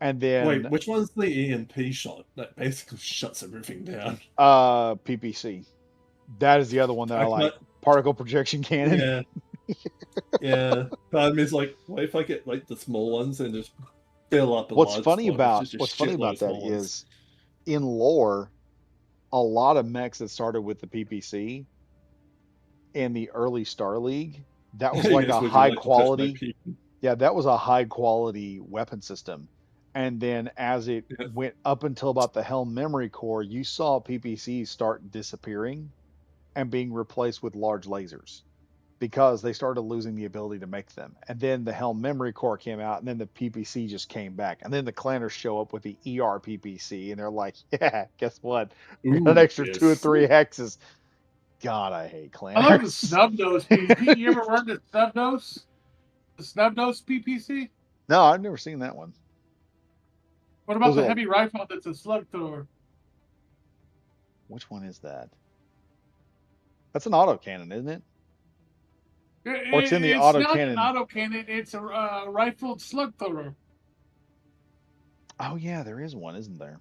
and then Wait, which one's the EMP shot that basically shuts everything down? PPC. That is the other one that I like. Particle projection cannon. Yeah, yeah. But I mean, it's like, what if I get like the small ones and just fill up a What's large funny spot with about just a what's funny shitload about of that small ones? is in lore, a lot of mechs that started with the PPC in the early Star League, that was like Yes, a would you high like to touch my quality. pee? Yeah, that was a high quality weapon system. And then as it Yeah. went up until about the Helm Memory Core, you saw PPCs start disappearing and being replaced with large lasers because they started losing the ability to make them. And then the Helm Memory Core came out, and then the PPC just came back. And then the Clanners show up with the ER PPC, and they're like, yeah, guess what? We got an Ooh, extra 2 or yes. 3 hexes. God, I hate I love the Clanners. snub nose PPC. You ever run the snub nose? The snub nose PPC? No, I've never seen that one. What about Was the it- heavy rifle that's a slug thrower? Which one is that? That's an autocannon, isn't it? Or it's in the It's autocannon. not an autocannon. It's a rifled slug thrower. Oh yeah, there is one, isn't there?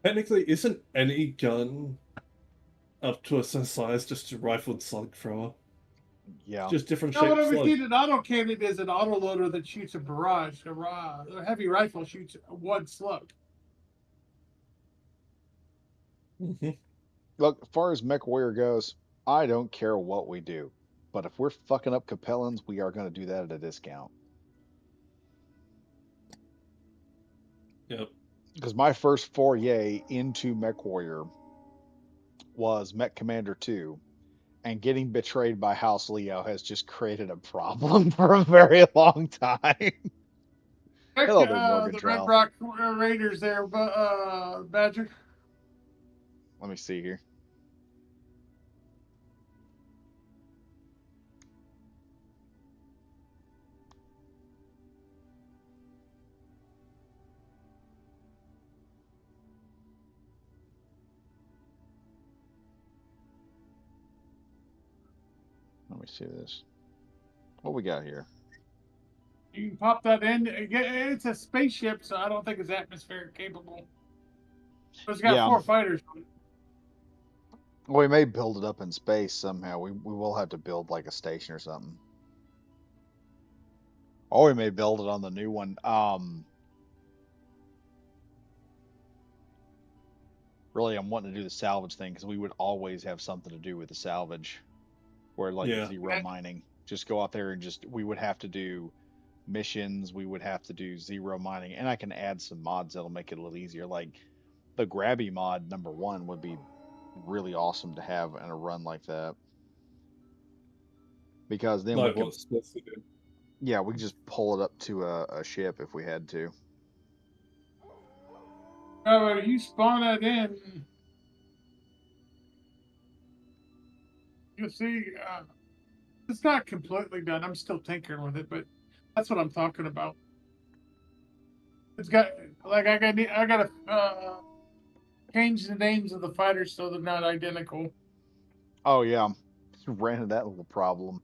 Technically, isn't any gun up to a certain size just a rifled slug thrower? Yeah. Just different No, shaped what I've slug. seen an autocannon is an autoloader that shoots a barrage. A heavy rifle shoots one slug. Mhm. Look, as far as MechWarrior goes, I don't care what we do. But if we're fucking up Capellans, we are going to do that at a discount. Yep. Because my first foray into MechWarrior was Mech Commander 2. And getting betrayed by House Leo has just created a problem for a very long time. Hello, Big Morgan The Troll. Red Rock Raiders there, Badger. Let me see here. Let me see this. What we got here? You can pop that in. It's a spaceship, so I don't think it's atmospheric capable. But it's got Yeah. 4 fighters on it. Well, we may build it up in space somehow. We will have to build like a station or something. Or we may build it on the new one. Really, I'm wanting to do the salvage thing because we would always have something to do with the salvage. Where like Yeah. zero mining. Just go out there and we would have to do missions. We would have to do zero mining. And I can add some mods that'll make it a little easier. Like the Grabby mod #1 would be really awesome to have in a run like that. Because then Like we what's supposed to do. yeah, we just pull it up to a ship if we had to. Oh, you spawn that in. You'll see. It's not completely done. I'm still tinkering with it, but that's what I'm talking about. It's got like I gotta change the names of the fighters so they're not identical. Oh yeah, ran into that little problem.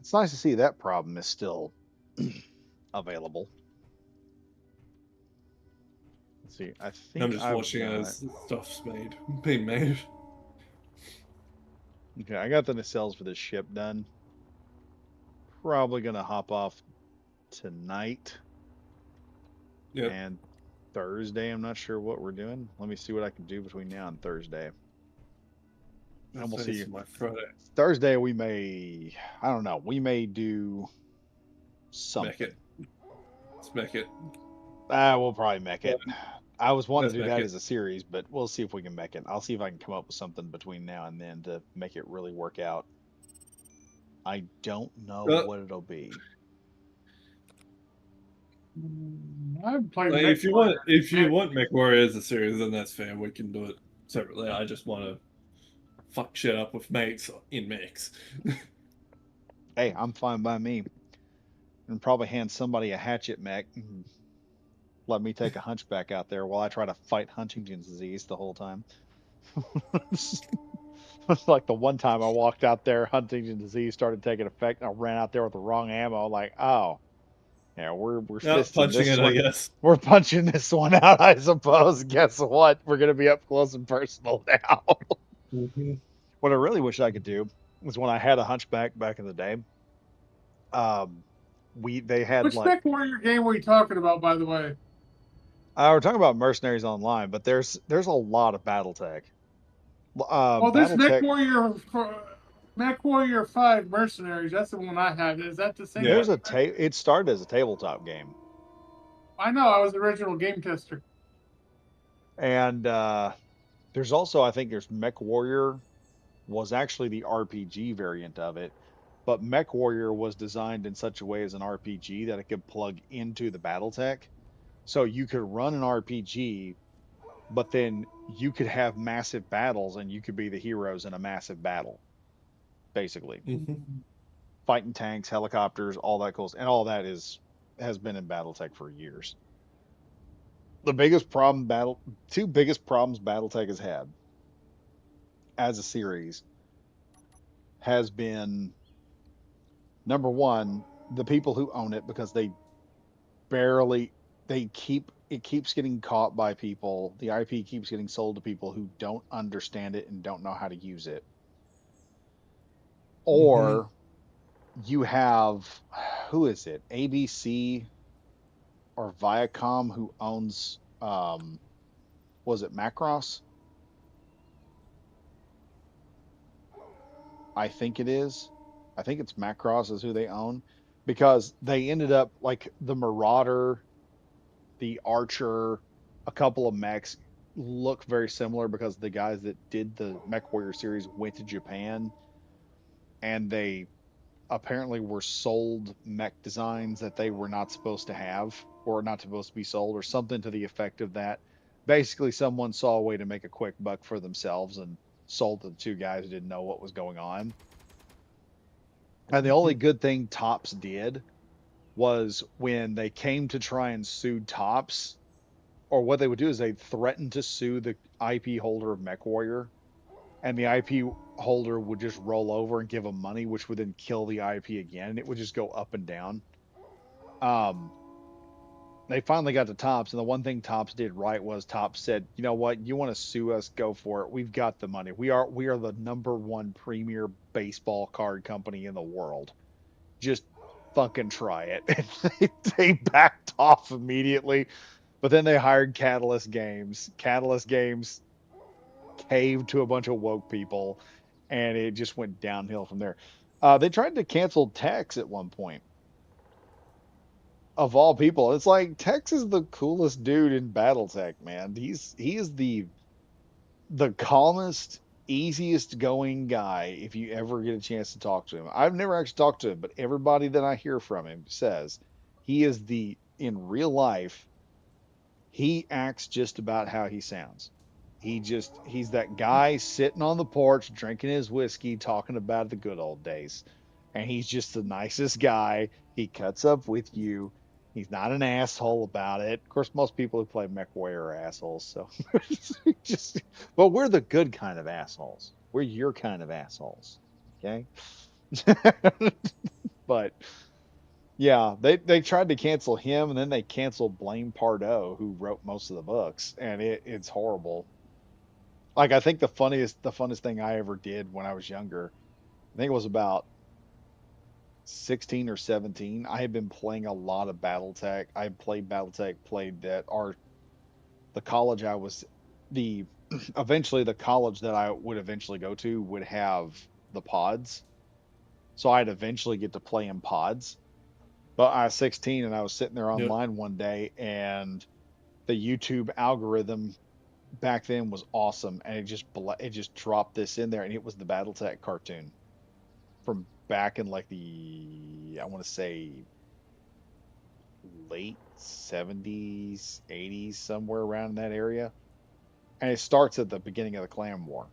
It's nice to see that problem is still available. Let's see. I I'm think just I've watching got. as stuff's being made. Okay, I got the nacelles for this ship done. Probably gonna hop off tonight Yep, and Thursday. I'm not sure what we're doing. Let me see what I can do between now and Thursday. And we'll see. that's my Friday. Thursday we may, I don't know, we may do Make something. it. Let's make it. We'll probably mech it. I was wanting Let's to do make that it. as a series, but we'll see if we can mech it. I'll see if I can come up with something between now and then to make it really work out. I don't know Uh, what it'll be. I haven't played Like, Mech Warrior. if you want MechWarrior as a series, then that's fair. We can do it separately. I just want to fuck shit up with mates in mechs. Hey, I'm fine by me. And probably hand somebody a hatchet mech and let me take a hunchback out there while I try to fight Huntington's disease the whole time. It's like the one time I walked out there, Huntington's disease started taking effect, and I ran out there with the wrong ammo. Like, oh, yeah, we're Yeah, fisting punching this it, I one. guess. We're punching this one out, I suppose. Guess what? We're gonna be up close and personal now. What I really wish I could do was when I had a hunchback back in the day. Um, they had Which like Mech Warrior game were you talking about, by the way? we're talking about Mercenaries Online, but there's a lot of BattleTech. Oh, this BattleTech. Mech Warrior 5 Mercenaries. That's the one I had. Is that the same Yeah. one? There's a it started as a tabletop game, I know. I was the original game tester. and there's also I think there's Mech Warrior was actually the RPG variant of it, but Mech Warrior was designed in such a way as an RPG that it could plug into the BattleTech, so you could run an RPG, but then you could have massive battles and you could be the heroes in a massive battle, basically Mhm. fighting tanks, helicopters, all that goes, and all that has been in BattleTech for years. The biggest problem two biggest problems BattleTech has had as a series has been number one, the people who own it because barely it keeps getting caught by people. The IP keeps getting sold to people who don't understand it and don't know how to use it. Mhm. Or you have who is it? ABC or Viacom who owns was it Macross? I think it is. I think it's Macross is who they own because they ended up like the Marauder, the Archer, a couple of mechs look very similar because the guys that did the Mech Warrior series went to Japan and they apparently were sold mech designs that they were not supposed to have or not supposed to be sold or something to the effect of that. Basically, someone saw a way to make a quick buck for themselves and sold to the two guys who didn't know what was going on. And the only good thing Tops did was when they came to try and sue Tops, or what they would do is they'd threaten to sue the IP holder of MechWarrior, and the IP holder would just roll over and give them money, which would then kill the IP again, and it would just go up and down. Um, they finally got to Tops, and the one thing Tops did right was Tops said, "You know what? You want to sue us? Go for it. We've got the money. We are the number one premier baseball card company in the world. Just fucking try it." And they backed off immediately. But then they hired Catalyst Games. Catalyst Games caved to a bunch of woke people, and it just went downhill from there. They tried to cancel Tex at one point. Of all people, it's like Tex is the coolest dude in BattleTech, man. He is the calmest, easiest going guy if you ever get a chance to talk to him. I've never actually talked to him, but everybody that I hear from him says he is in real life, he acts just about how he sounds. He's that guy sitting on the porch drinking his whiskey talking about the good old days. And he's just the nicest guy. He cuts up with you. He's not an asshole about it. Of course, most people who play MechWarrior are assholes, so just but we're the good kind of assholes. We're your kind of assholes. Okay? But yeah, they tried to cancel him, and then they canceled Blaine Pardoe, who wrote most of the books, and it's horrible. Like, I think the funnest thing I ever did when I was younger, I think it was about 16 or 17. I had been playing a lot of BattleTech. I had played BattleTech, played that the college I was the eventually the college that I would eventually go to would have the pods. So I'd eventually get to play in pods. But I was 16 and I was sitting there Yep. online one day, and the YouTube algorithm back then was awesome, and it just dropped this in there, and it was the BattleTech cartoon from back in like I want to say late 70s, 80s, somewhere around in that area. And it starts at the beginning of the Clan War.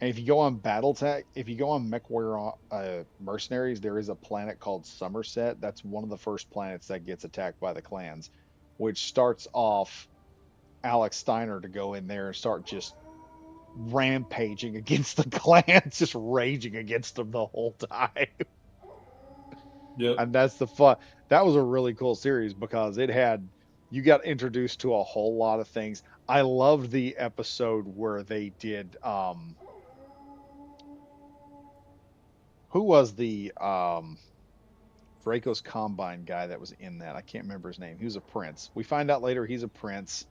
And if you go on BattleTech, if you go on MechWarrior Mercenaries, there is a planet called Somerset. That's one of the first planets that gets attacked by the clans, which starts off Alex Steiner to go in there and start just rampaging against the clans, just raging against them the whole time. Yep. And that's the fun. That was a really cool series because you got introduced to a whole lot of things. I loved the episode where they did who was the Draco's Combine guy that was in that? I can't remember his name. He was a prince. We find out later he's a prince.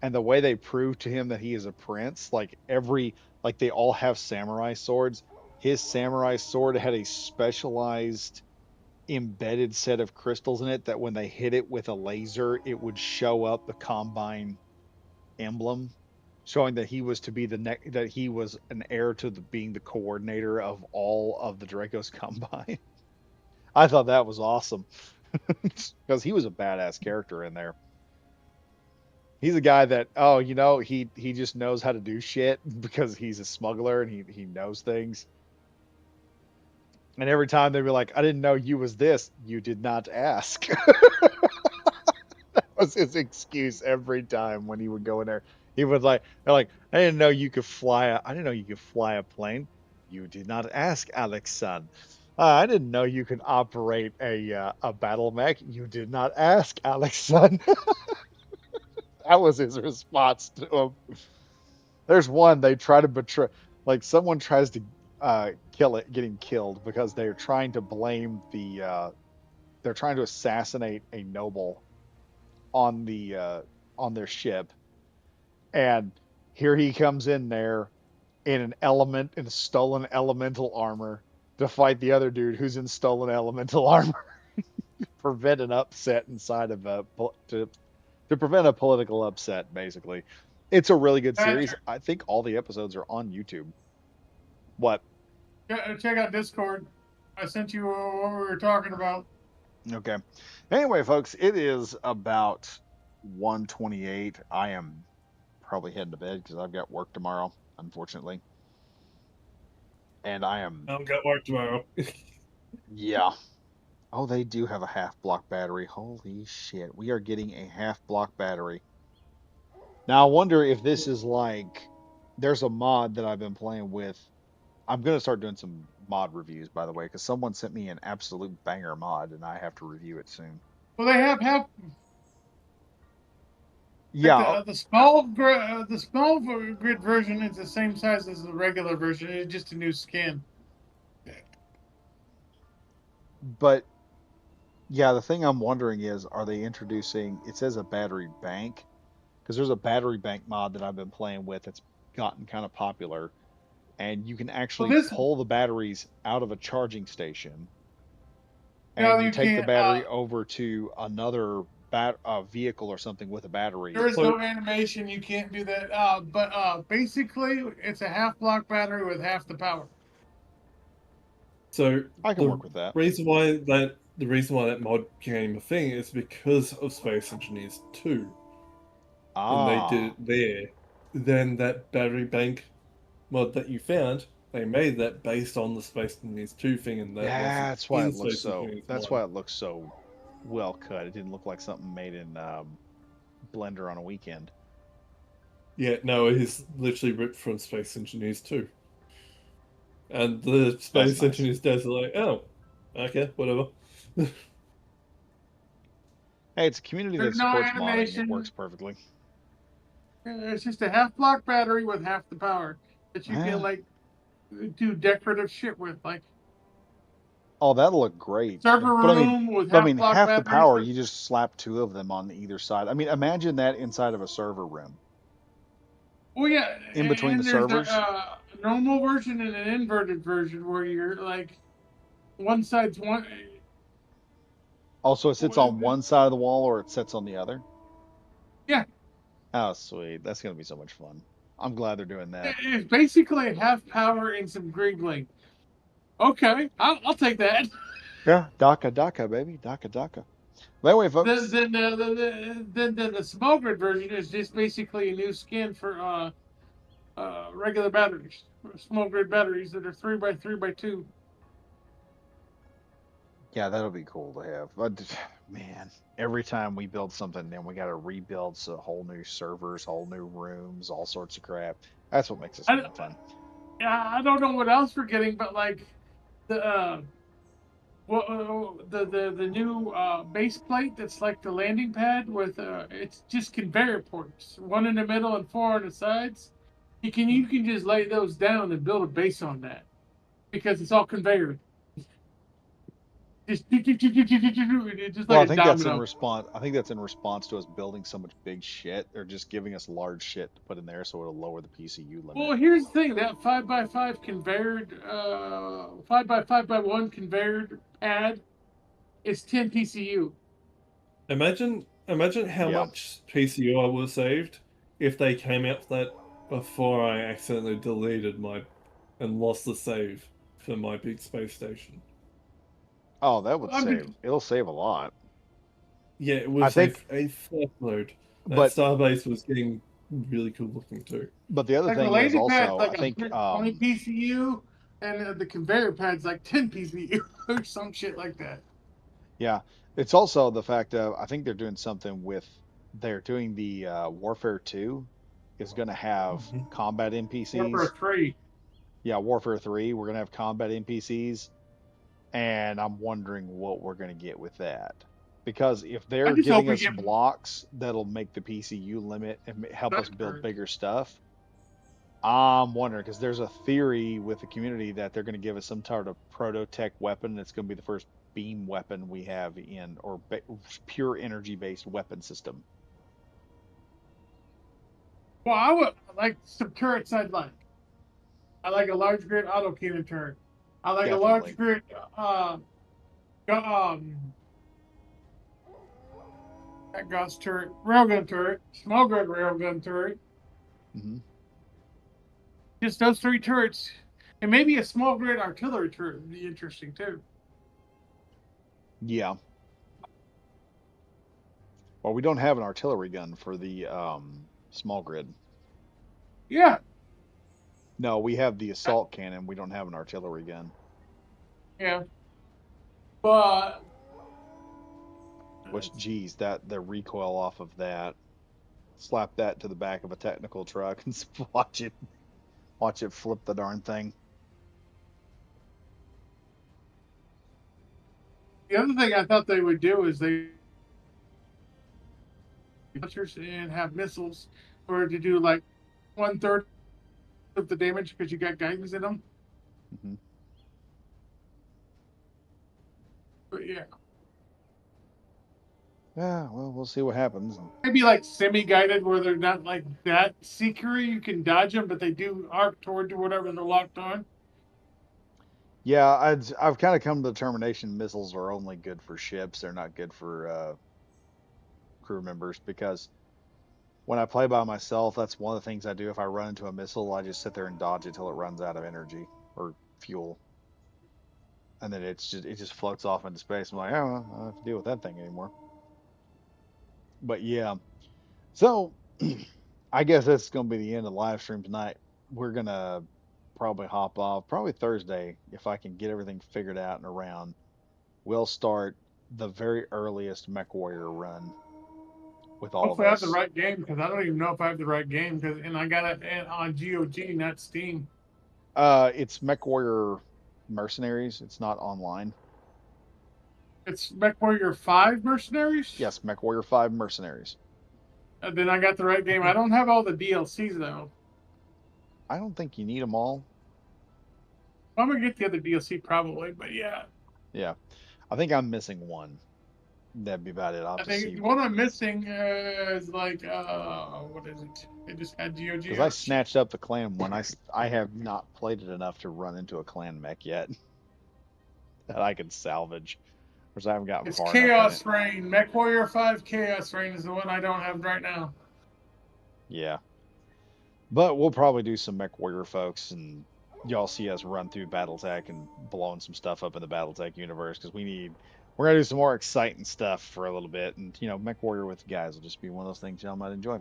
And the way they prove to him that he is a prince, like they all have samurai swords. His samurai sword had a specialized embedded set of crystals in it that when they hit it with a laser, it would show up the Combine emblem, showing that he was to be that he was an heir to being the coordinator of all of the Draco's Combine. I thought that was awesome because he was a badass character in there. He's a guy that he just knows how to do shit because he's a smuggler and he knows things. And every time they'd be like, "I didn't know you was this. You did not ask." That was his excuse every time when he would go in there. He would they're like, I didn't know you could fly a plane. You did not ask, Alex son. I didn't know you could operate a battle mech. You did not ask, Alex son. That was his response to him. There's one they try to betray, like someone tries to get him killed because they're trying to blame they're trying to assassinate a noble on their ship, and here he comes in there in stolen elemental armor to fight the other dude who's in stolen elemental armor, prevent an upset inside of to prevent a political upset. Basically, it's a really good series. I think all the episodes are on YouTube. What? Check out Discord. I sent you what we were talking about. Okay. Anyway, folks, it is about 1:28. I am probably heading to bed because I've got work tomorrow, unfortunately. And I am. I've got work tomorrow. Yeah. Oh, they do have a half block battery. Holy shit. We are getting a half block battery. Now, I wonder if this is there's a mod that I've been playing with. I'm going to start doing some mod reviews, by the way, because someone sent me an absolute banger mod, and I have to review it soon. Well, they have Yeah. the small grid version is the same size as the regular version. It's just a new skin. But yeah, the thing I'm wondering is, are they introducing? It says a battery bank, because there's a battery bank mod that I've been playing with that's gotten kind of popular. And you can actually pull the batteries out of a charging station, and you take the battery over to another vehicle or something with a battery. There is no animation. You can't do that. But basically, it's a half block battery with half the power. So I can work with that. The reason why that mod became a thing is because of Space Engineers 2. And they did it there. Then that battery bank mod that you found, they made that based on the Space Engineers 2 thing, and that's why it looks so. That's why it looks so well cut. It didn't look like something made in Blender on a weekend. Yeah, no, it is literally ripped from Space Engineers 2. And the Space Engineers devs are like, oh, Okay, whatever. Hey, it's a community that There's no supports modding. It animation. works perfectly. It's just a half block battery with half the power that you can Ah. like do decorative shit with, like Oh, that'll look great. server But room with I half mean, block half the batteries. power, you just slap two of them on either side. I mean, imagine that inside of a server room, Oh yeah, in between the and there's servers. a normal version and an inverted version where you're like one side's one. Also, it sits on one side of the wall or it sits on the other. Yeah, Oh, sweet. That's gonna be so much fun. I'm glad they're doing that. it's basically half power and some greebling. Okay, I'll take that. Yeah, DACA, DACA, baby, DACA, DACA. But anyway, Then folks. the small grid version is just basically a new skin for regular batteries, small grid batteries that are 3x3x2. Yeah, that'll be cool to have. But man, every time we build something, then we got to rebuild so whole new servers, whole new rooms, all sorts of crap. That's what makes this I, game fun. I don't know what else we're getting, but like the the new base plate that's like the landing pad with it's just conveyor ports, one in the middle and four on the sides. You can just lay those down and build a base on that because it's all conveyor. Just just Well, like I a think that's in domino. response. I think that's in response to us building so much big shit. They're just giving us large shit to put in there, so it'll lower the PCU limit. Well, here's the thing: that 5x5 conveyor, 5x5x1 conveyor pad is 10 PCU. Imagine how Yeah. much PCU I would have saved if they came out with that before I accidentally deleted my and lost the save for my big space station. Oh, that would I save. mean, It'll save a lot. Yeah, it would I think, save a fuckload. That but Starbase was getting really cool looking too. the other like the thing is landing pad's also, like I think, 20 PCU, and the conveyor pad's like 10 PCU or some shit like that. yeah, it's also the fact of I think they're doing something with they're doing the Warfare 2 is going to have Mhm. combat Warfare NPCs. 3. Yeah, Warfare 3, we're going to have combat NPCs, and I'm wondering what we're going to get with that. Because if I they're just hope giving we us get blocks that'll make the PCU limit and help us build better. bigger stuff, I'm wondering because there's a theory with the community that they're going to give us some sort of prototech weapon that's going to be the first beam weapon we have in, or pure energy based weapon system. Well, I would like some turrets I'd like. I like a large grid autocannon turret. I like a Definitely. large grid um that Gauss turret, railgun turret, small grid railgun turret. Hmm. Just those three turrets. And maybe a small grid artillery turret would be interesting too. Yeah. Well, we don't have an artillery gun for the small grid. Yeah. No, we have the assault cannon. We don't have an artillery gun. Yeah. But Which, geez, that the recoil off of that, slap that to the back of a technical truck and watch it flip the darn thing. the other thing I thought they would do is they launchers and have missiles or to do like 1/3 of the damage because you got guidance in them. Hmm. But yeah. Yeah, well, we'll see what happens. Maybe like semi-guided where they're not like that secret. You can dodge them, but they do arc toward to whatever they're locked on. Yeah, I've kind of come to the determination missiles are only good for ships. They're not good for crew members because when I play by myself, that's one of the things I do. If I run into a missile, I just sit there and dodge it till it runs out of energy or fuel, and then it just floats off into space. I'm like, oh, well, I don't have to deal with that thing anymore. But yeah, so I guess that's gonna be the end of the live stream tonight. We're gonna probably hop off probably Thursday if I can get everything figured out and around. We'll start the very earliest Mech Warrior run with all Hopefully, I have the of us. right game because I don't even know if I have the right game and I got it on GOG, not Steam. It's Mech Warrior Mercenaries. It's not online. It's MechWarrior 5 Mercenaries? Yes, MechWarrior 5 Mercenaries. Then I got the right game. I don't have all the DLCs though. I don't think you need them all. I'm gonna get the other DLC probably, but yeah. Yeah, I think I'm missing one. That'd be about it. I'll I have to think see. the one I'm missing is like what is it? It just had GOG. Because I snatched up the clan one. I have not played it enough to run into a clan mech yet that I can salvage. Because I haven't gotten It's far Chaos enough in it. Reign. MechWarrior 5 Chaos Reign is the one I don't have right now. Yeah. But we'll probably do some MechWarrior, folks, and y'all see us run through BattleTech and blowing some stuff up in the BattleTech universe because we're gonna do some more exciting stuff for a little bit, and MechWarrior with you guys will just be one of those things y'all might enjoy.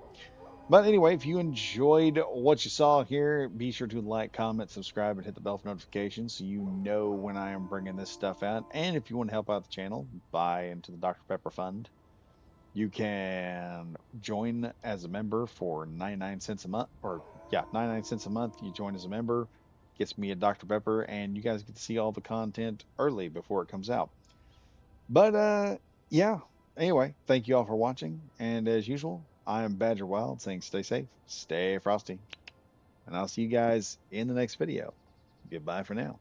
But anyway, if you enjoyed what you saw here, be sure to like, comment, subscribe, and hit the bell for notifications so you know when I am bringing this stuff out. And if you want to help out the channel, buy into the Dr. Pepper Fund. You can join as a member for 99 cents a month, or yeah, 99 cents a month. You join as a member, gets me a Dr. Pepper, and you guys get to see all the content early before it comes out. But yeah. Anyway, thank you all for watching, and as usual, I am Badger Wild saying stay safe, stay frosty, and I'll see you guys in the next video. Goodbye for now.